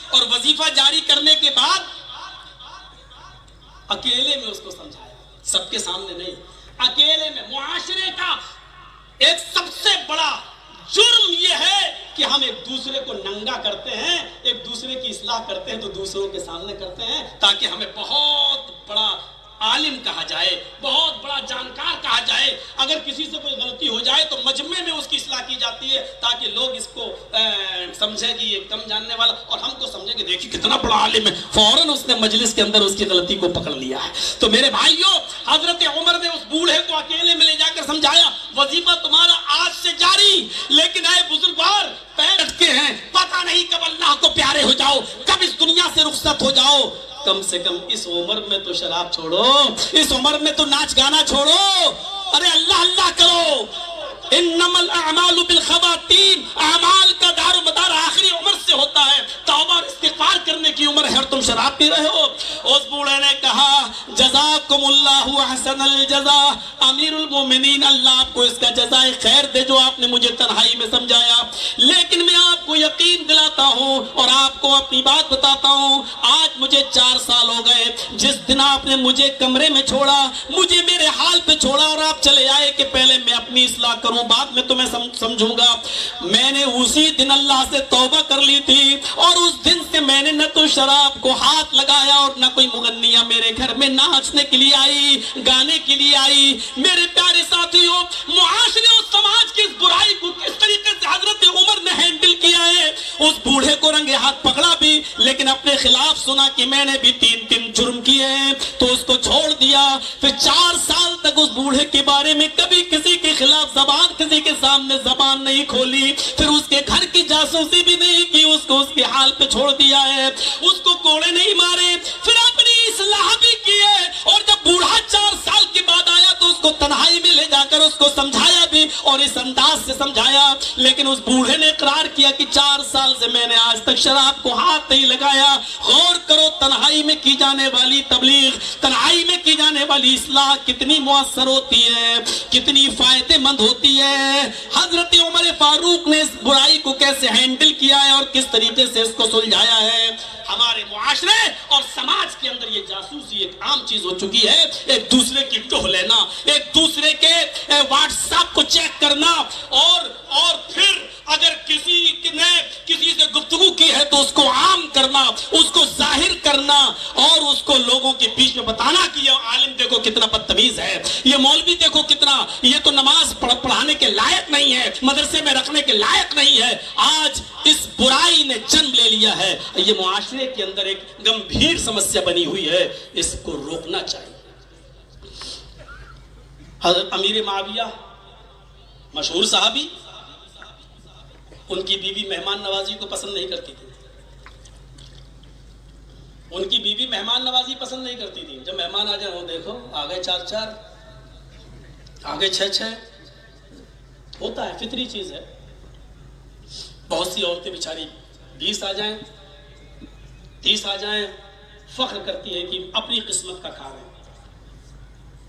اور وظیفہ جاری کرنے کے بعد اکیلے میں اس کو سمجھایا, سب کے سامنے نہیں, اکیلے میں. معاشرے کا ایک سب سے بڑا جرم یہ ہے کہ ہم ایک دوسرے کو ننگا کرتے ہیں, ایک دوسرے کی اصلاح کرتے ہیں تو دوسروں کے سامنے کرتے ہیں تاکہ ہمیں بہت بڑا عالم کہا جائے, بہت بڑا جانکار کہا جائے. اگر کسی سے کوئی غلطی ہو جائے تو مجمع میں اس کی اصلاح کی جاتی ہے تاکہ لوگ اس کو سمجھے کہ یہ کم جاننے والا, اور ہم کو سمجھے کہ دیکھیں کتنا بڑا عالم ہے. فوراً اس نے مجلس کے اندر اس کی غلطی کو پکڑ لیا ہے. تو میرے بھائیوں, حضرت عمر نے اس بوڑھے کو اکیلے میں لے جا کر سمجھایا وظیفہ تمہارا آج سے جاری, لیکن اے بزرگوار پیر اٹکے ہیں, پتہ نہیں کب اللہ کو پیارے ہو جاؤ, کب اس دنیا سے رخصت ہو جاؤ. کم سے کم اس عمر میں تو شراب چھوڑو, اس عمر میں تو ناچ گانا چھوڑو. ارے اللہ اللہ کرو. انما الاعمال بالخواتیم, اعمال کا دار و مدار آخری عمر سے ہوتا ہے. توبہ اور استغفار کرنے کی عمر ہے اور تم شراب پی رہے ہو. اس بوڑھے نے کہا جزاکم اللہ احسن الجزاء. امیر المومنین اللہ آپ کو اس کا جزائے خیر دے جو آپ نے مجھے تنہائی میں سمجھایا. لیکن میں آپ کو یقین دلاتا ہوں اور آپ کو اپنی بات بتاتا ہوں, آج مجھے 4 سال ہو گئے. جس دن آپ نے مجھے کمرے میں چھوڑا, مجھے میرے حال پہ چھوڑا اور آپ چلے آئے کہ پہلے میں اپنی اصلاح کروں بعد میں تمہیں سمجھوں گا, میں نے اسی دن اللہ سے توبہ کر لی تھی اور اس دن سے میں نے نہ تو شراب کو ہاتھ لگایا اور نہ کوئی مغنیاں میرے گھر میں ناچنے کے لیے آئی, گانے کے لیے آئی. میرے پیارے ساتھیوں, معاشرے اور سماج کی اس برائی کو کس طریقے سے حضرت عمر نے ہینڈل کیا ہے. اس بوڑھے کو رنگے ہاتھ پکڑا بھی, لیکن اپنے خلاف سنا کہ میں نے بھی 3 جرم کیے ہیں تو اس کو چھوڑ دیا. پھر 4 سال تک اس بوڑھے کے بارے میں کبھی کسی کے خلاف زبان, کسی کے سامنے زبان نہیں کھولی. پھر اس کے گھر کی جاسوسی بھی نہیں کی, اس کو اس کے حال پہ چھوڑ دیا ہے, اس کو کوڑے نہیں مارے, پھر اپنی اصلاح بھی کی ہے. اور جب بوڑھا 4 سال کے بعد آیا تو اس کو تنہائی میں لے جا کر اس کو سمجھایا بھی اور اس انداز سے سمجھایا. لیکن اس بوڑھے نے اقرار کیا کہ 4 سال سے میں نے آج تک شراب کو ہاتھ نہیں لگایا. غور کرو, تنہائی میں کی جانے والی تبلیغ, تنہائی میں کی جانے والی اصلاح کتنی مؤثر ہوتی ہے, کتنی فائدے مند ہوتی ہے. حضرت عمر فاروق نے اس برائی کو کیسے ہینڈل کیا ہے اور کس طریقے سے اس کو سلجھایا ہے. ہمارے معاشرے اور سماج کے اندر یہ جاسوسی ایک عام چیز ہو چکی ہے. ایک دوسرے کی ٹوہ لینا, ایک دوسرے کے واٹس ایپ کو چیک کرنا, اور پھر اگر کسی نے کسی سے گفتگو کی ہے تو اس کو عام کرنا, اس کو ظاہر کرنا اور اس کو لوگوں کے بیچ میں بتانا کہ یہ عالم دیکھو کتنا بدتمیز ہے, یہ مولوی دیکھو کتنا, یہ تو نماز پڑھانے کے لائق نہیں ہے, مدرسے میں رکھنے کے لائق نہیں ہے. آج اس برائی نے جنم لے لیا ہے. یہ معاشرے کے اندر ایک گمبھیر سمسیا بنی ہوئی ہے, اس کو روکنا چاہیے. حضرت امیر معاویہ مشہور صحابی، ان کی بیوی مہمان نوازی کو پسند نہیں کرتی تھی، ان کی بیوی مہمان نوازی پسند نہیں کرتی تھی. جب مہمان آ جائیں وہ دیکھو آگے 4 آگے 6 ہوتا ہے، فطری چیز ہے. بہت سی عورتیں بیچاری 20 آ جائیں 30 آ جائیں فخر کرتی ہے کہ اپنی قسمت کا کھا رہے ہیں.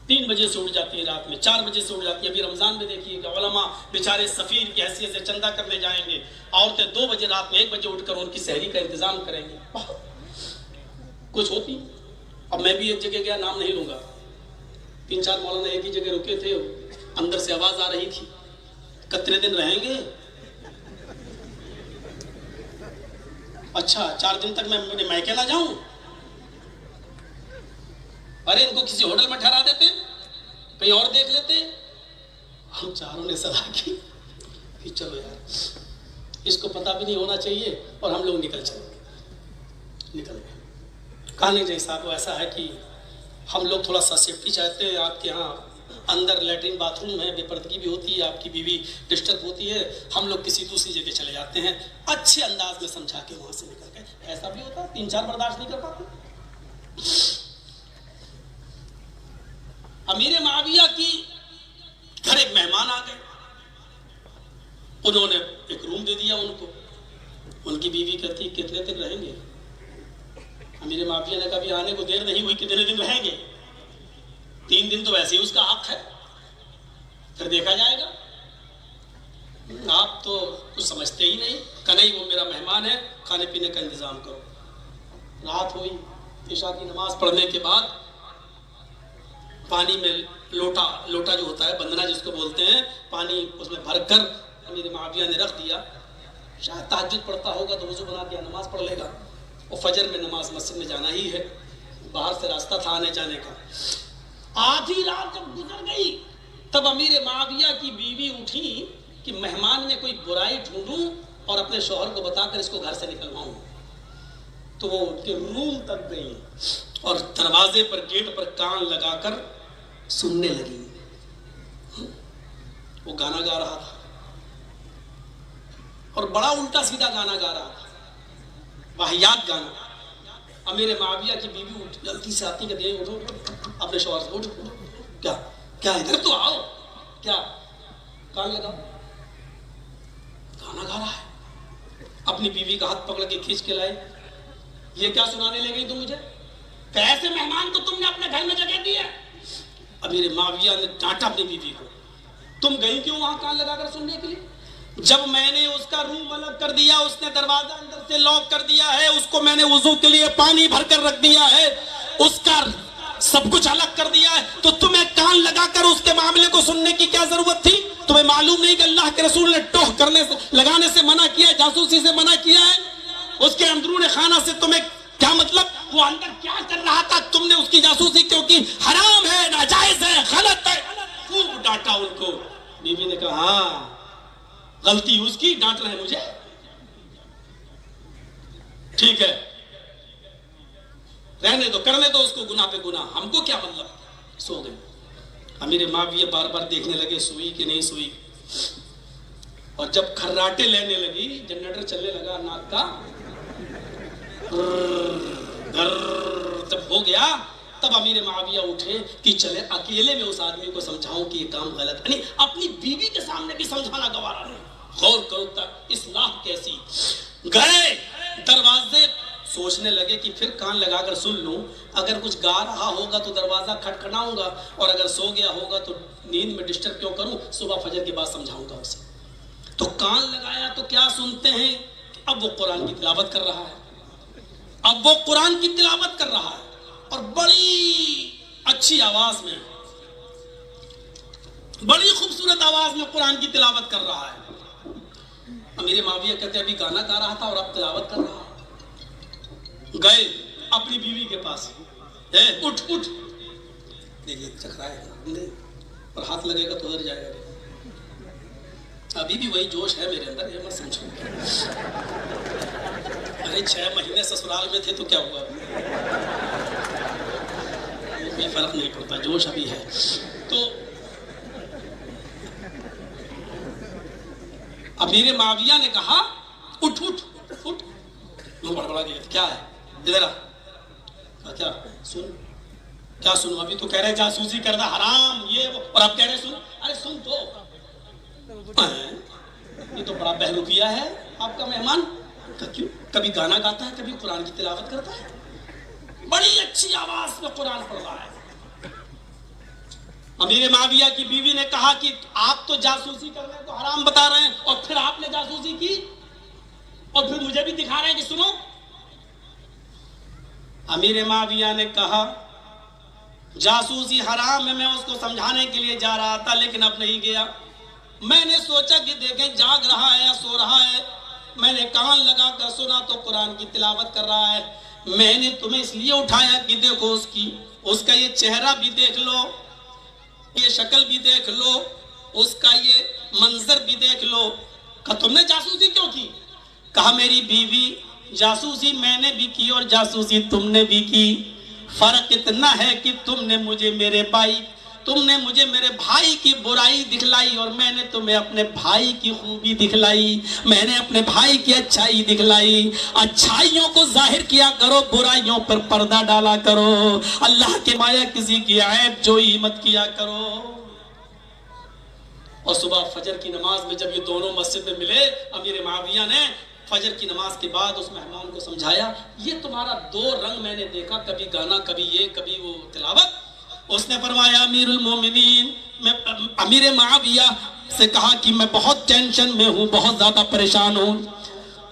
3 بجے سے اٹھ جاتی ہے رات میں، 4 بجے سے اٹھ جاتی ہے. ابھی رمضان میں دیکھیے کہ علماء بیچارے سفیر کی حیثیت سے چندہ کرنے جائیں گے، عورتیں 2 بجے رات میں 1 بجے اٹھ کر ان کی سحری کا انتظام کریں گے. کچھ ہوتی. اب میں بھی ایک جگہ گیا، نام نہیں لوں گا، 3-4 مولانا ایک ہی جگہ رکے تھے، اندر سے آواز آ رہی تھی کتنے دن رہیں گے؟ اچھا 4 دن تک میں میکے نہ جاؤں؟ ارے ان کو کسی ہوٹل میں ٹھہرا دیتے، کہیں اور دیکھ لیتے. ہم چاروں نے صلاح کی کہ چلو یار اس کو پتہ بھی نہیں ہونا چاہیے، اور ہم لوگ نکل گئے. کہا نہیں جی صاحب ایسا ہے کہ ہم لوگ تھوڑا سا سیفٹی چاہتے ہیں، آپ کے ہاں اندر لیٹرین باتھ روم ہے، بے پردگی بھی ہوتی ہے، آپ کی بیوی ڈسٹرب ہوتی ہے، ہم لوگ کسی دوسری جگہ چلے جاتے ہیں. اچھے انداز میں سمجھا کے وہاں سے نکل گئے. ایسا بھی ہوتا ہے 3-4 برداشت نہیں کر پاتے. امیر معاویہ کی گھر ایک مہمان آ گئے، انہوں نے ایک روم دے دیا ان کو. ان کی بیوی کہتی کتنے دن رہیں گے؟ امیر معاویہ نے کہا بھی آنے کو دیر نہیں ہوئی، کتنے دن رہیں گے؟ 3 دن تو ویسے ہی اس کا حق ہے، پھر دیکھا جائے گا. آپ تو کچھ سمجھتے ہی نہیں. کہ نہیں وہ میرا مہمان ہے، کھانے پینے کا انتظام کرو. رات ہوئی، عشاء کی نماز پڑھنے کے بعد پانی میں لوٹا جو ہوتا ہے بندنا جس کو بولتے ہیں، پانی اس میں بھر کر امیر معاویہ نے رکھ دیا. شاید تہجد پڑھتا ہوگا تو وضو بنا کے نماز پڑھ لے گا، اور فجر میں نماز مسجد میں جانا ہی ہے، باہر سے راستہ تھا آنے جانے کا. آدھی رات جب گزر گئی تب امیر معاویہ کی بیوی اٹھی کہ مہمان میں کوئی برائی ڈھونڈوں اور اپنے شوہر کو بتا کر اس کو گھر سے نکلواؤں. تو وہ ان کے روم تک گئی اور دروازے پر گیٹ پر کان لگا کر سننے لگی. وہ گانا گا رہا تھا اور بڑا الٹا سیدھا گانا گا رہا تھا، واہیات گانا. امیر معاویہ کی بیوی جلدی سے آتی کہ دے اٹھو اپنے شوہر سے، اٹھو کیا ادھر تو آؤ، کیا کان لگاؤ. گانا گا رہا ہے. اپنی بیوی کا ہاتھ پکڑ کے کھینچ کے لائے. یہ کیا سنانے لگی تم مجھے؟ کیسے مہمان کو تم نے اپنے گھر میں جگہ دی ہے؟ امیر معاویہ نے ڈانٹا اپنی بیوی کو. تم گئی کیوں وہاں کان لگا کر سننے کے لیے؟ جب میں نے اس کا روم الگ کر دیا، اس نے دروازہ اندر سے لاک کر دیا ہے، اس کو میں نے وضو کے لیے پانی بھر کر رکھ دیا ہے، اس کا سب کچھ الگ کر دیا ہے، تو تمہیں کان لگا کر اس کے معاملے کو سننے کی کیا ضرورت تھی؟ تمہیں معلوم نہیں کہ اللہ کے رسول نے ٹوہ کرنے سے لگانے سے منع کیا ہے، جاسوسی سے منع کیا ہے؟ اس کے اندرون خانہ سے تمہیں کیا مطلب؟ وہ اندر کیا کر رہا تھا؟ تم نے اس کی جاسوسی کیونکہ حرام ہے، ناجائز ہے، غلط ہے. خوب ڈانٹا ان کو. بیوی نے کہا ہاں غلطی اس کی، ڈانٹ رہے مجھے، ٹھیک ہے رہنے دو، کرنے دو اس کو گناہ پہ گناہ، ہم کو کیا مطلب. سو گئے. امیر معاویہ بار بار دیکھنے لگے سوئی کہ نہیں سوئی، اور جب کھراٹے لینے لگی، جنریٹر چلنے لگا ناک کا، جب ہو گیا تب امیر معاویہ اٹھے کہ چلے اکیلے میں اس آدمی کو سمجھاؤں کہ یہ کام غلط ہے. اپنی بیوی کے سامنے بھی سمجھانا گوارا نہیں. غور کرو تک اصلاح کیسی. گئے دروازے، سوچنے لگے کہ پھر کان لگا کر سن لوں، اگر کچھ گا رہا ہوگا تو دروازہ کھٹکھٹاؤں گا، اور اگر سو گیا ہوگا تو نیند میں ڈسٹرب کیوں کروں، صبح فجر کے بعد سمجھاؤں گا اسے. تو کان لگایا تو کیا سنتے ہیں؟ اب وہ قرآن کی تلاوت کر رہا ہے. اب وہ قرآن کی تلاوت کر رہا ہے اور بڑی اچھی آواز میں، بڑی خوبصورت آواز میں قرآن کی تلاوت کر رہا ہے. امیر معاویہ کہتے ہیں ابھی گانا گا رہا تھا اور اب تلاوت کر رہا ہے. گئے اپنی بیوی کے پاس، اٹھ اٹھ، دیکھیے چکرائے اور ہاتھ لگے گا تو ادھر جائے گا. ابھی بھی وہی جوش ہے میرے اندر، یہ مت سمجھو. ارے 6 مہینے سسرال میں تھے تو کیا ہوا، کوئی فرق نہیں پڑتا، جوش ابھی ہے. تو امیر معاویہ نے کہا اٹھ اٹھ اٹھ، وہ بڑبڑا گیا کیا ہے ادھر آ، کیا سن کیا سنوں؟ ابھی تو کہہ رہے جاسوسی کرنا حرام یہ وہ، اور اب کہہ رہے سن، ارے سن تو، یہ تو بڑا بہلوکیہ ہے آپ کا مہمان، کیوں کبھی گانا گاتا ہے کبھی قرآن کی تلاوت کرتا ہے، بڑی اچھی آواز میں قرآن پڑھ رہا ہے۔ امیر معاویہ کی بیوی نے کہا کہ آپ تو جاسوسی کرنے کو حرام بتا رہے ہیں اور پھر آپ نے جاسوسی کی اور پھر مجھے بھی دکھا رہے ہیں کہ سنو۔ امیر معاویہ نے کہا جاسوسی حرام ہے، میں اس کو سمجھانے کے لیے جا رہا تھا لیکن اب نہیں گیا، میں نے سوچا کہ دیکھیں جاگ رہا ہے یا سو رہا ہے، میں نے کان لگا کر سنا تو قرآن کی تلاوت کر رہا ہے، میں نے تمہیں اس لیے اٹھایا کہ دیکھو اس کا یہ چہرہ بھی دیکھ لو، یہ شکل بھی دیکھ لو، اس کا یہ منظر بھی دیکھ لو۔ کہا تم نے جاسوسی کیوں کی؟ کہا میری بیوی جاسوسی میں نے بھی کی اور جاسوسی تم نے بھی کی، فرق اتنا ہے کہ تم نے مجھے میرے بھائی کی برائی دکھلائی اور میں نے تمہیں اپنے بھائی کی خوبی دکھلائی، میں نے اپنے بھائی کی اچھائی دکھلائی۔ اچھائیوں کو ظاہر کیا کرو، برائیوں پر پردہ ڈالا کرو، اللہ کے مایا کسی کی عیب جوئی مت کیا کرو۔ اور صبح فجر کی نماز میں جب یہ دونوں مسجد میں ملے، امیر معاویہ نے فجر کی نماز کے بعد اس مہمان کو سمجھایا، یہ تمہارا دو رنگ میں نے دیکھا، کبھی گانا کبھی یہ کبھی وہ تلاوت۔ اس نے فرمایا امیر المومنین، میں امیر معاویہ سے کہا کہ میں بہت ٹینشن میں ہوں، بہت زیادہ پریشان ہوں،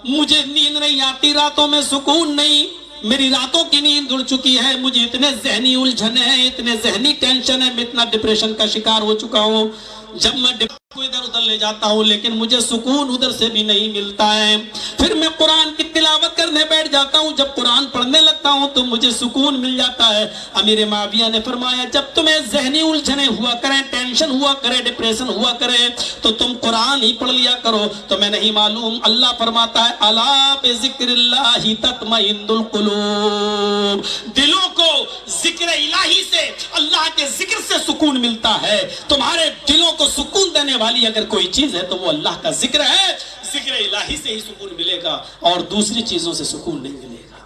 مجھے نیند نہیں آتی، راتوں میں سکون نہیں، میری راتوں کی نیند اڑ چکی ہے، مجھے اتنے ذہنی الجھن ہیں، اتنے ذہنی ٹینشن ہے، میں اتنا ڈپریشن کا شکار ہو چکا ہوں، جب میں کو ادھر ادھر لے جاتا ہوں لیکن مجھے سکون ادھر سے بھی نہیں ملتا ہے، پھر میں قرآن کی تلاوت کرنے بیٹھ جاتا ہوں، جب قرآن پڑھنے لگتا ہوں تو مجھے سکون مل جاتا ہے۔ امیر معاویہ نے فرمایا جب تمہیں ذہنی الجھنیں ہوا کریں، ٹینشن ہوا کرے، ڈپریشن ہوا کرے تو تم قرآن ہی پڑھ لیا کرو۔ تو میں نہیں معلوم، اللہ فرماتا ہے الا بذکر اللہ تطمئن القلوب، دلوں کو ذکر الہی سے، اللہ کے ذکر سے سکون ملتا ہے۔ تمہارے دلوں کو سکون دینے والی اگر کوئی چیز ہے تو وہ اللہ کا ذکر ہے، ذکر الہی سے ہی سکون ملے گا اور دوسری چیزوں سے سکون نہیں ملے گا۔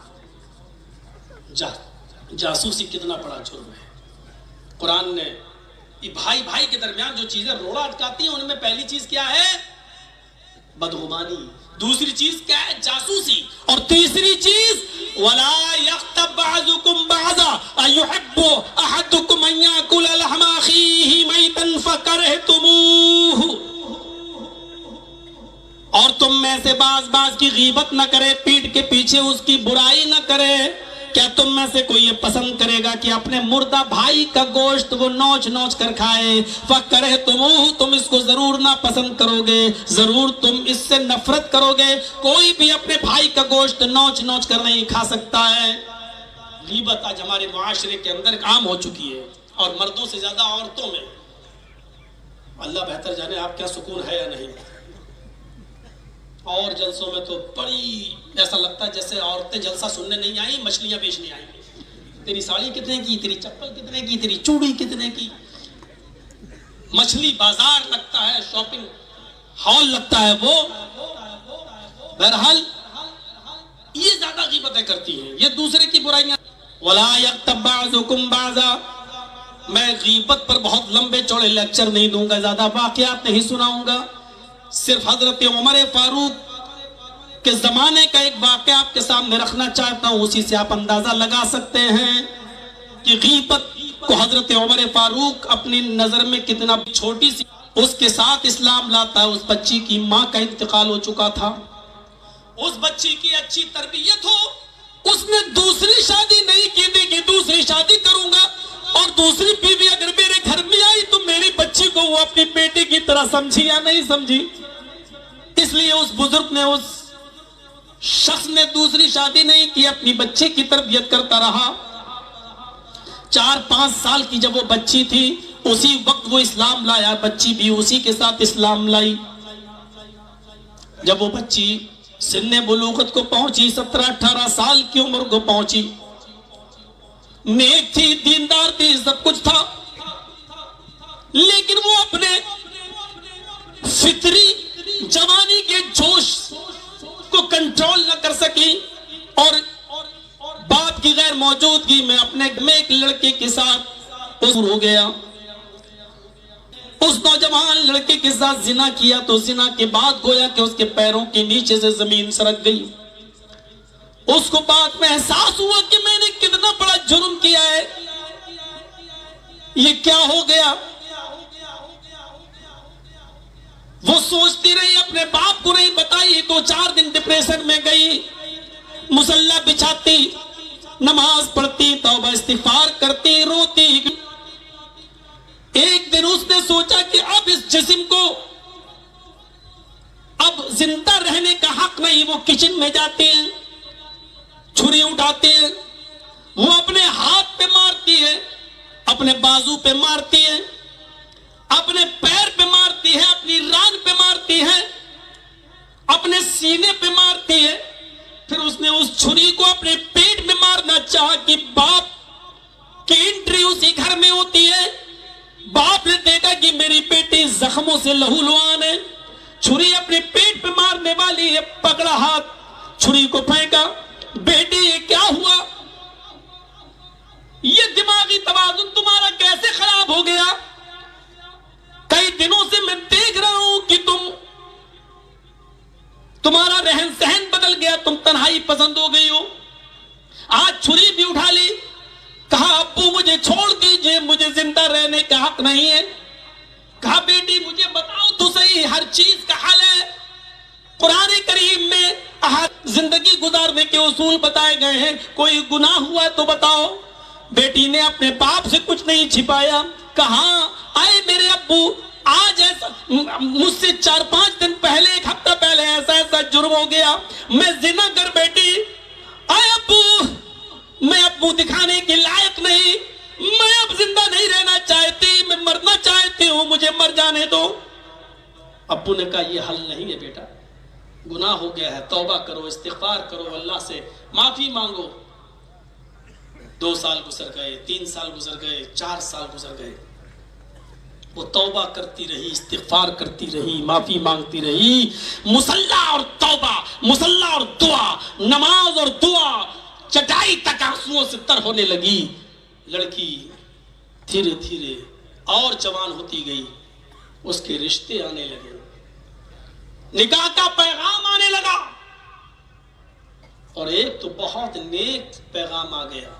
جاسوسی کتنا بڑا جرم ہے۔ قرآن نے بھائی بھائی کے درمیان جو چیزیں روڑا اٹکاتی ہیں ان میں پہلی چیز کیا ہے؟ بدگمانی، دوسری چیز کیا ہے؟ جاسوسی، اور تیسری چیز وَلَا يَغْتَبْ بَعْضُكُمْ بَعْضًا أَيُحِبُّ أَحَدُكُمْ أَن يَأْكُلَ لَحْمَ أَخِيهِ مَيْتًا فَكَرِهْتُمُوهُ، اور تم میں سے بعض کی غیبت نہ کرے، پیٹھ کے پیچھے اس کی برائی نہ کرے۔ کیا تم میں سے کوئی یہ پسند کرے گا کہ اپنے مردہ بھائی کا گوشت وہ نوچ نوچ کر کھائے؟ فَكَرِهْتُمُوهُ، تم اس کو ضرور ناپسند کرو گے، ضرور تم اس سے نفرت کرو گے۔ کوئی بھی اپنے بھائی کا گوشت نوچ نوچ کر نہیں کھا سکتا ہے۔ غیبت آج ہمارے معاشرے کے اندر عام ہو چکی ہے اور مردوں سے زیادہ عورتوں میں۔ اللہ بہتر جانے آپ کیا سکون ہے یا نہیں۔ اور جلسوں میں تو بڑی ایسا لگتا ہے جیسے عورتیں جلسہ سننے نہیں آئیں، مچھلیاں بیچنے آئیں۔ تیری ساڑی کتنے کی، تیری چپل کتنے کی، تیری چوڑی کتنے کی۔ مچھلی بازار لگتا ہے، شاپنگ ہال لگتا ہے وہ۔ بہرحال یہ زیادہ غیبتیں کرتی ہیں، یہ دوسرے کی برائیاں۔ وَلَا يَغْتَبْ بَعْضُكُمْ بَعْضًا، میں غیبت پر بہت لمبے چوڑے لیکچر نہیں دوں گا، زیادہ واقعات نہیں سناؤں گا، صرف حضرت عمر فاروق کے زمانے کا ایک واقعہ آپ کے سامنے رکھنا چاہتا ہوں، اسی سے آپ اندازہ لگا سکتے ہیں کہ غیبت کو حضرت عمر فاروق اپنی نظر میں کتنا چھوٹی سی، اس کے ساتھ اسلام لاتا ہے۔ اس بچی کی ماں کا انتقال ہو چکا تھا، اس بچی کی اچھی تربیت ہو، اس نے دوسری شادی نہیں کی تھی کہ دوسری شادی کروں گا اور دوسری بیوی اگر میرے گھر میں آئی تو میری بچی کو وہ اپنی بیٹی کی طرح سمجھی یا نہیں سمجھی۔ اس لیے اس بزرگ نے، اس شخص نے دوسری شادی نہیں کی، اپنی بچے کی تربیت کرتا رہا۔ 4-5 سال کی جب وہ بچی تھی اسی وقت وہ اسلام لایا، بچی بھی اسی کے ساتھ اسلام لائی۔ جب وہ بچی سن بلوغت کو پہنچی، 17-18 سال کی عمر کو پہنچی، نیک تھی، دیندار تھی، سب کچھ تھا، لیکن وہ اپنے فطری جوانی کے جوش کو کنٹرول نہ کر سکی اور باپ کی غیر موجودگی میں اپنے میں ایک لڑکے کے ساتھ ہو گیا. اس نوجوان لڑکے کے ساتھ زنا کیا تو زنا کے بعد گویا کہ اس کے پیروں کے نیچے سے زمین سرک گئی. اس کو بعد میں احساس ہوا کہ میں نے کتنا بڑا جرم کیا ہے, یہ کیا ہو گیا. وہ سوچتی رہی, اپنے باپ کو نہیں بتائی تو 4 دن ڈپریشن میں گئی. مصلی بچھاتی, نماز پڑھتی, توبہ استغفار کرتی, روتی. ایک دن اس نے سوچا کہ اب اس جسم کو اب زندہ رہنے کا حق نہیں. وہ کچن میں جاتی ہیں, چھری اٹھاتی ہے, وہ اپنے ہاتھ پہ مارتی ہے, اپنے بازو پہ مارتی ہے, اپنے پیر پہ مارتی ہے, اپنی ران پہ مارتی ہے, اپنے سینے پہ مارتی ہے. پھر اس نے اس چھری کو اپنے پیٹ میں مارنا چاہا کہ باپ کی انٹری اسی گھر میں ہوتی ہے. باپ نے دیکھا کہ میری بیٹی زخموں سے لہو لعان ہے, چھری اپنے پیٹ پہ مارنے والی ہے, پکڑا ہاتھ, چھری کو پھینکا. بیٹی یہ کیا ہوا؟ یہ دماغی توازن تمہارا کیسے خراب ہو گیا؟ کئی دنوں سے میں دیکھ رہا ہوں کہ تمہارا رہن سہن بدل گیا, تم تنہائی پسند ہو گئی ہو. آج چھری بھی اٹھا لی. کہا ابو مجھے چھوڑ دیجئے, مجھے زندہ رہنے کا حق نہیں ہے. کہا بیٹی مجھے بتاؤ تو صحیح, ہر چیز کا حل ہے. قرآن کریم میں زندگی گزارنے کے اصول بتائے گئے ہیں. کوئی گناہ ہوا تو بتاؤ. بیٹی نے اپنے باپ سے کچھ نہیں چھپایا. کہا آئے میرے ابو, آج ایسا مجھ سے 4-5 دن پہلے, 1 ہفتہ پہلے ایسا جرم ہو گیا, میں زنا کر بیٹی. آئے ابو, میں ابو دکھانے کے لائق نہیں, میں اب زندہ نہیں رہنا چاہتی, میں مرنا چاہتی ہوں, مجھے مر جانے دو. ابو نے کہا یہ حل نہیں ہے بیٹا, گناہ ہو گیا ہے, توبہ کرو, استغفار کرو, اللہ سے معافی مانگو. 2 سال گزر گئے, 3 سال گزر گئے, 4 سال گزر گئے. وہ توبہ کرتی رہی, استغفار کرتی رہی, معافی مانگتی رہی. مصلی اور توبہ, مصلی اور دعا, نماز اور دعا, چٹائی تک آنسوؤں سے تر ہونے لگی. لڑکی دھیرے دھیرے اور جوان ہوتی گئی. اس کے رشتے آنے لگے, نکاح کا پیغام آنے لگا, اور ایک تو بہت نیک پیغام آ گیا.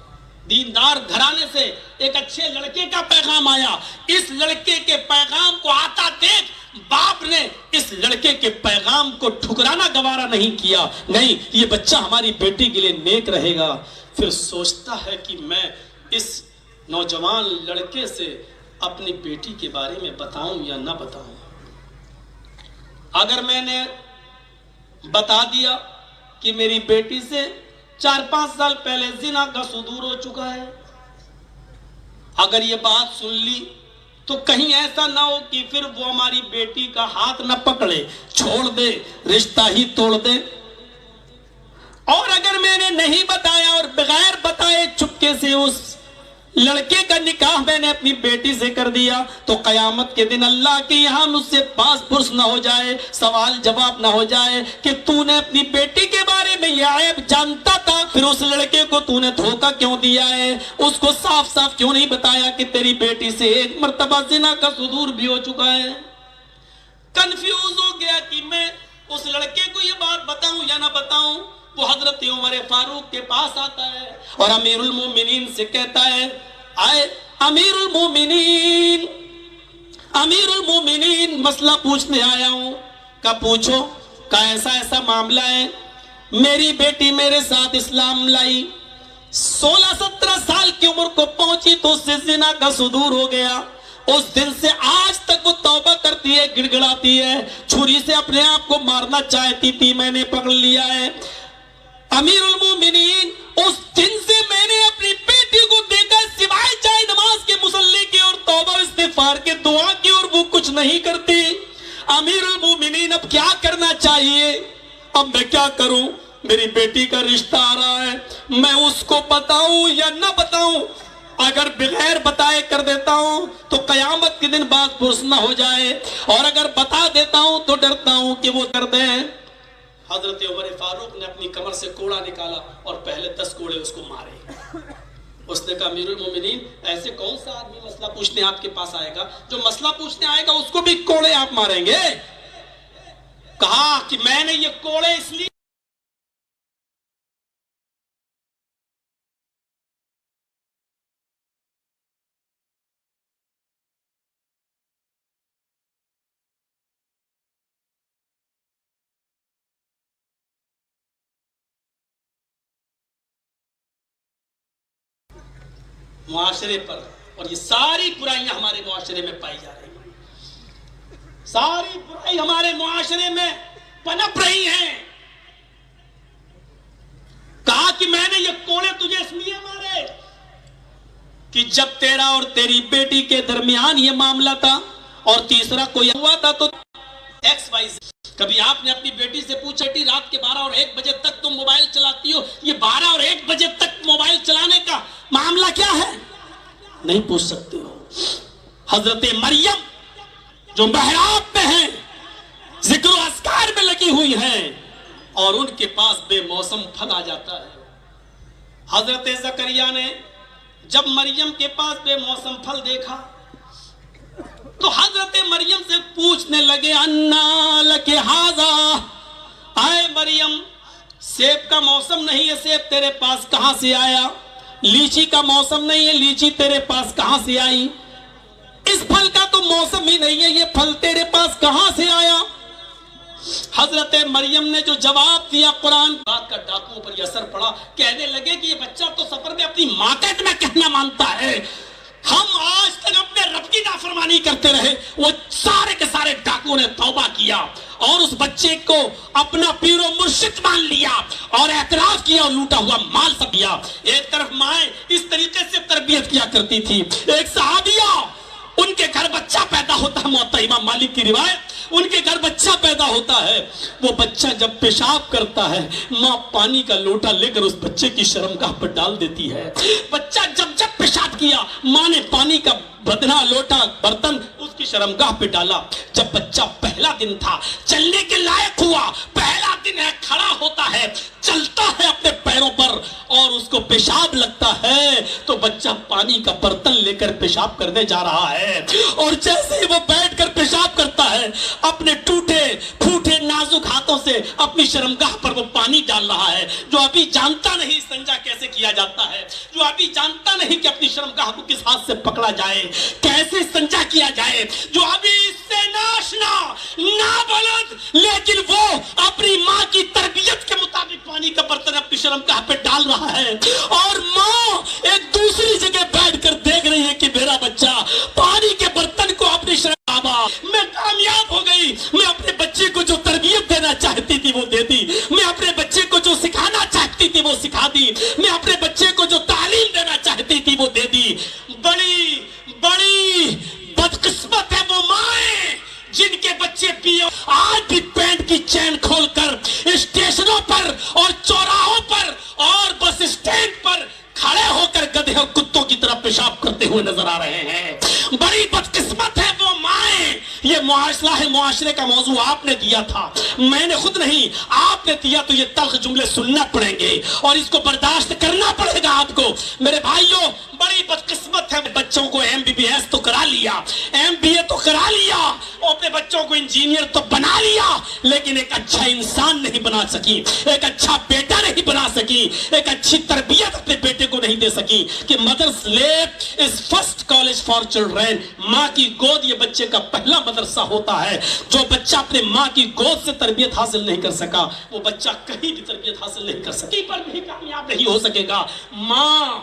دیندار گھرانے سے ایک اچھے لڑکے کا پیغام آیا. اس لڑکے کے پیغام کو آتا دیکھ باپ نے اس لڑکے کے پیغام کو ٹھکرانا گوارا نہیں کیا. نہیں, یہ بچہ ہماری بیٹی کے لیے نیک رہے گا. پھر سوچتا ہے کہ میں اس نوجوان لڑکے سے اپنی بیٹی کے بارے میں بتاؤں یا نہ بتاؤں. اگر میں نے بتا دیا کہ میری بیٹی سے 4-5 سال پہلے زنا کا صدور ہو چکا ہے, اگر یہ بات سن لی تو کہیں ایسا نہ ہو کہ پھر وہ ہماری بیٹی کا ہاتھ نہ پکڑے, چھوڑ دے, رشتہ ہی توڑ دے. اور اگر میں نے نہیں بتایا اور بغیر بتائے چپکے سے اس لڑکے کا نکاح میں نے اپنی بیٹی سے کر دیا, تو قیامت کے دن اللہ کے یہاں مجھ سے باس پرس نہ ہو جائے, سوال جواب نہ ہو جائے کہ تو نے اپنی بیٹی کے بارے میں یہ عیب جانتا تھا, پھر اس لڑکے کو تو نے دھوکہ کیوں دیا ہے, اس کو صاف صاف کیوں نہیں بتایا کہ تیری بیٹی سے 1 مرتبہ زنا کا صدور بھی ہو چکا ہے. کنفیوز ہو گیا کہ میں اس لڑکے کو یہ بات بتاؤں یا نہ بتاؤں. وہ حضرت عمر فاروق کے پاس آتا ہے اور امیر المومنین سے کہتا ہے, آئے امیر المومنین, امیر المومنین مسئلہ پوچھنے آیا ہوں. کہا پوچھو. کہا ایسا معاملہ ہے, میری بیٹی میرے ساتھ اسلام لائی, 16-17 سال کی عمر کو پہنچی تو اس سے زنا کا صدور ہو گیا. اس دن سے آج تک وہ توبہ کرتی ہے, گڑ گڑاتی ہے, چھری سے اپنے آپ کو مارنا چاہتی تھی, میں نے پکڑ لیا ہے. امیر المومنین, اس دن سے میں نے اپنی بیٹی کو دیکھا سوائے چاہے نماز کے, مصلی کے اور توبہ استغفار کے, دعا کی, اور وہ کچھ نہیں کرتی. امیر المومنین اب کیا کرنا چاہیے؟ اب میں کیا کروں؟ میری بیٹی کا رشتہ آ رہا ہے, میں اس کو بتاؤں یا نہ بتاؤں؟ اگر بغیر بتائے کر دیتا ہوں تو قیامت کے دن بات پرس نہ ہو جائے، اور اگر بتا دیتا ہوں تو ڈرتا ہوں کہ وہ کر دیں۔ حضرت عمر فاروق نے اپنی کمر سے کوڑا نکالا اور پہلے 10 کوڑے اس کو مارے۔ اس نے کہا امیر المومنین، ایسے کون سا آدمی مسئلہ پوچھنے آپ کے پاس آئے گا؟ جو مسئلہ پوچھنے آئے گا اس کو بھی کوڑے آپ ماریں گے؟ کہا کہ میں نے یہ کوڑے اس لیے معاشرے پر، اور یہ ساری برائیاں ہمارے معاشرے میں پائی جا رہی ہیں، ساری برائی ہمارے معاشرے میں پنپ رہی ہیں۔ کہا کہ میں نے یہ کوڑے تجھے اس لیے مارے کہ جب تیرا اور تیری بیٹی کے درمیان یہ معاملہ تھا اور تیسرا کوئی ہوا تھا تو ایکس وائی زیڈ، کبھی آپ نے اپنی بیٹی سے پوچھا کہ رات کے 12 اور 1 بجے تک تم موبائل چلاتی ہو، یہ 12 اور 1 بجے تک موبائل چلانے کا معاملہ کیا ہے؟ نہیں پوچھ سکتے ہو۔ حضرت مریم جو محراب میں ہیں، ذکر و اذکار میں لگی ہوئی ہیں، اور ان کے پاس بے موسم پھل آ جاتا ہے۔ حضرت زکریا نے جب مریم کے پاس بے موسم پھل دیکھا تو حضرت مریم سے پوچھنے لگے انا لک ھذا، اے مریم سیب کا موسم نہیں ہے، سیب تیرے پاس کہاں سے آیا؟ لیچی کا موسم نہیں ہے، لیچی تیرے پاس کہاں سے آئی؟ اس پھل کا تو موسم ہی نہیں ہے، یہ پھل تیرے پاس کہاں سے آیا؟ حضرت مریم نے جو جواب دیا، قرآن بات کا ڈاکوؤں پر یہ اثر پڑا، کہنے لگے کہ یہ بچہ تو سفر میں اپنی ماں کا اتنا کہنا مانتا ہے، ہم آج تک اپنے رب کی نافرمانی کرتے رہے۔ وہ سارے کے سارے ڈاکوؤں نے توبہ کیا اور اس بچے کو اپنا پیر و مرشد مان لیا اور اعتراف کیا اور لوٹا ہوا مال سب دیا۔ ایک طرف مائیں اس طریقے سے تربیت کیا کرتی تھی، ایک صحابیہ ان کے گھر بچہ پیدا ہوتا ہے، موطا امام مالک کی روایت، ان کے گھر بچہ پیدا ہوتا ہے، وہ بچہ جب پیشاب کرتا ہے ماں پانی کا لوٹا لے کر اس بچے کی شرمگاہ پر ڈال دیتی ہے۔ بچہ جب پیشاب کیا ماں نے پانی کا بدنا لوٹا برتن اس کی شرمگاہ پہ ڈالا۔ جب بچہ پہلا دن تھا، چلنے کے لائق ہوا، پہلا دن ہے، کھڑا ہوتا ہے، چلتا ہے اپنے پیروں پر اور اس کو پیشاب لگتا ہے تو بچہ پانی کا برتن لے کر پیشاب کرنے جا رہا ہے، اور جیسے ہی وہ بیٹھ کر پیشاب کرتا ہے اپنے ٹوٹے پھوٹے نازک ہاتھوں سے اپنی شرمگاہ پر وہ پانی ڈال رہا ہے۔ جو ابھی جانتا نہیں استنجا کیسے کیا جاتا ہے، جو ابھی جانتا نہیں کہ اپنی شرمگاہ کو کس ہاتھ سے پکڑا جائے، کیسے استنجا کیا جائے، جو ابھی اس سے ناشنا نابلد، لیکن وہ اپنی ماں کی تربیت کے مطابق پانی کا برتن اپنی شرمگاہ پہ ڈال رہا ہے، اور ماں ایک دوسری جگہ بیٹھ کر دیکھ رہی ہے کہ میرا بچہ پانی کے برتن کو اپنی شرمگاہ، میں کامیاب ہو گئی، میں اپنے بچے کو جو تربیت دینا چاہتی تھی وہ دے دی، میں اپنے بچے کو جو سکھانا چاہتی تھی وہ سکھا دی، میں اپنے بچے کو جو تعلیم دینا چاہتی تھی وہ دے دی۔ بڑی بڑی بدقسمت ہے وہ مائیں جن کے بچے پیو آج بھی پینٹ کی چین کھول کر اسٹیشنوں پر اور چوراہوں پر اور بس اسٹینڈ پر کھڑے ہو کر گدھے اور کتوں کی طرح پیشاب کرتے ہوئے نظر آ رہے ہیں۔ بڑی بدقسمت ہے وہ مائیں۔ یہ معاشرہ ہے، معاشرے کا موضوع آپ نے دیا تھا، میں نے خود نہیں، آپ نے دیا، تو یہ تلخ جملے سننا پڑیں گے اور اس کو برداشت کرنا پڑے گا آپ کو۔ میرے بھائیوں بڑی بدقسمت ہے، بچوں کو MBBS تو کرا لیا، MBA تو کرا لیا، اپنے بچوں کو انجینئر تو بنا لیا، لیکن ایک اچھا انسان نہیں بنا سکی، ایک اچھا بیٹا نہیں بنا سکی، ایک اچھی تربیت اپنے بیٹے کو نہیں دے سکی کہ مدرس لیپ از فرسٹ کالج فار چلڈرن، ماں کی گود یہ بچے کا پہلا مدرسہ ہوتا ہے۔ جو بچہ اپنے ماں کی گود سے تربیت حاصل نہیں کر سکا وہ بچہ کہیں بھی تربیت حاصل نہیں کر سکے، پر بھی کامیاب نہیں ہو سکے گا۔ ماں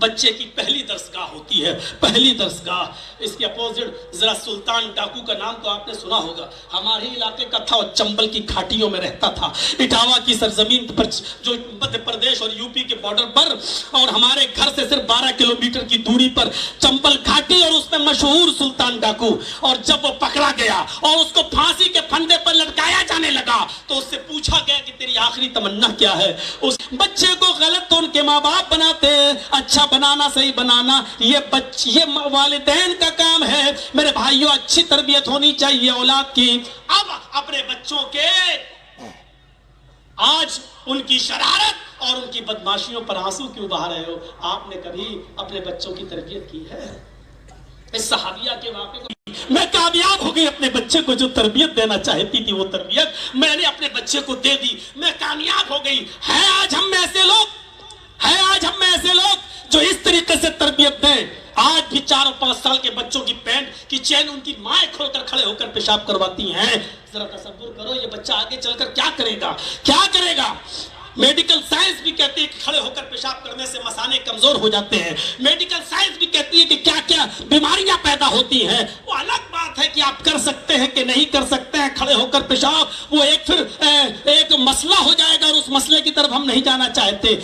بچے کی پہلی درسگاہ ہوتی ہے، پہلی درسگاہ۔ اس کے اپوزٹ ذرا سلطان ڈاکو کا نام تو آپ نے سنا ہوگا، ہمارے علاقے کا تھا، وہ چمبل کی کھاٹیوں میں رہتا تھا، اٹاوا کی سرزمین پر جو مدھیہ پردیش اور یوپی کے بارڈر پر، اور ہمارے گھر سے صرف 12 کلومیٹر کی دوری پر چمبل گھاٹی، اور اس میں مشہور سلطان ڈاکو۔ اور جب وہ پکڑا گیا اور اس کو پھانسی کے پھندے پر لٹکایا جانے لگا تو اس سے پوچھا گیا کہ تیری آخری تمنا کیا ہے؟ اس بچے کو غلط تو ان کے ماں باپ بناتے ہیں، اچھا اچھا بنانا، صحیح بنانا یہ والدین کا کام ہے۔ میرے بھائیوں، اچھی تربیت ہونی چاہیے اولاد کی۔ اب اپنے بچوں کے آج ان کی شرارت اور ان کی بدماشیوں پر آنسو کیوں بہا رہے ہو؟ آپ نے کبھی اپنے بچوں کی تربیت کی ہے؟ اس صحابیہ کے واقعے کو میں کامیاب ہو گئی، اپنے بچے کو جو تربیت دینا چاہتی تھی وہ تربیت میں نے اپنے بچے کو دے دی، میں کامیاب ہو گئی۔ ہے آج ہم میں ایسے لوگ جو اس طریقے سے تربیت دیں؟ آج بھی 4 اور 5 سال کے بچوں کی پینٹ کی چین ان کی مائیں کھول کر کھڑے ہو کر پیشاب کرواتی ہیں۔ ذرا تصور کرو یہ بچہ آگے چل کر کیا کرے گا؟ میڈیکل سائنس بھی کہتی ہے کہ کھڑے ہو کر پیشاب کرنے سے مثانے کمزور ہو جاتے ہیں۔ میڈیکل سائنس بھی کہتی ہے کہ کیا کیا بیماریاں پیدا ہوتی ہیں۔ وہ الگ بات ہے کہ آپ کر سکتے ہیں کہ نہیں کر سکتے ہیں کھڑے ہو کر پیشاب، وہ ایک مسئلہ ہو جائے گا اور اس مسئلے کی طرف ہم نہیں جانا چاہتے۔